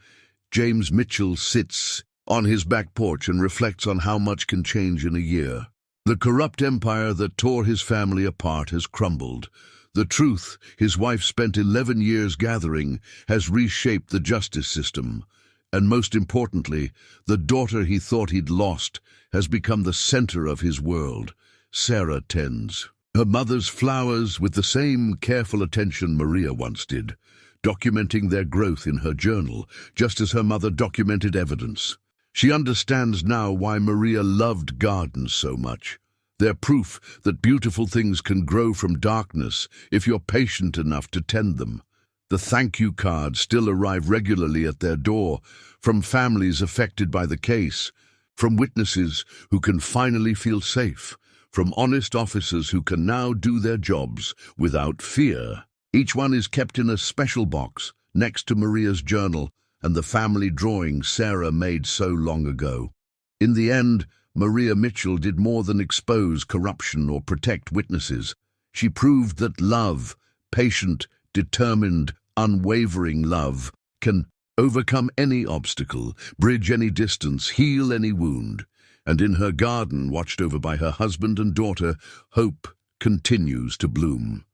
Speaker 1: James Mitchell sits on his back porch and reflects on how much can change in a year. The corrupt empire that tore his family apart has crumbled. The truth his wife spent 11 years gathering has reshaped the justice system. And most importantly, the daughter he thought he'd lost has become the center of his world. Sarah tends her mother's flowers with the same careful attention Maria once did, documenting their growth in her journal, just as her mother documented evidence. She understands now why Maria loved gardens so much. They're proof that beautiful things can grow from darkness if you're patient enough to tend them. The thank you cards still arrive regularly at their door, from families affected by the case, from witnesses who can finally feel safe, from honest officers who can now do their jobs without fear. Each one is kept in a special box next to Maria's journal and the family drawing Sarah made so long ago. In the end, Maria Mitchell did more than expose corruption or protect witnesses. She proved that love, patient, determined, unwavering love, can overcome any obstacle, bridge any distance, heal any wound. And in her garden, watched over by her husband and daughter, hope continues to bloom.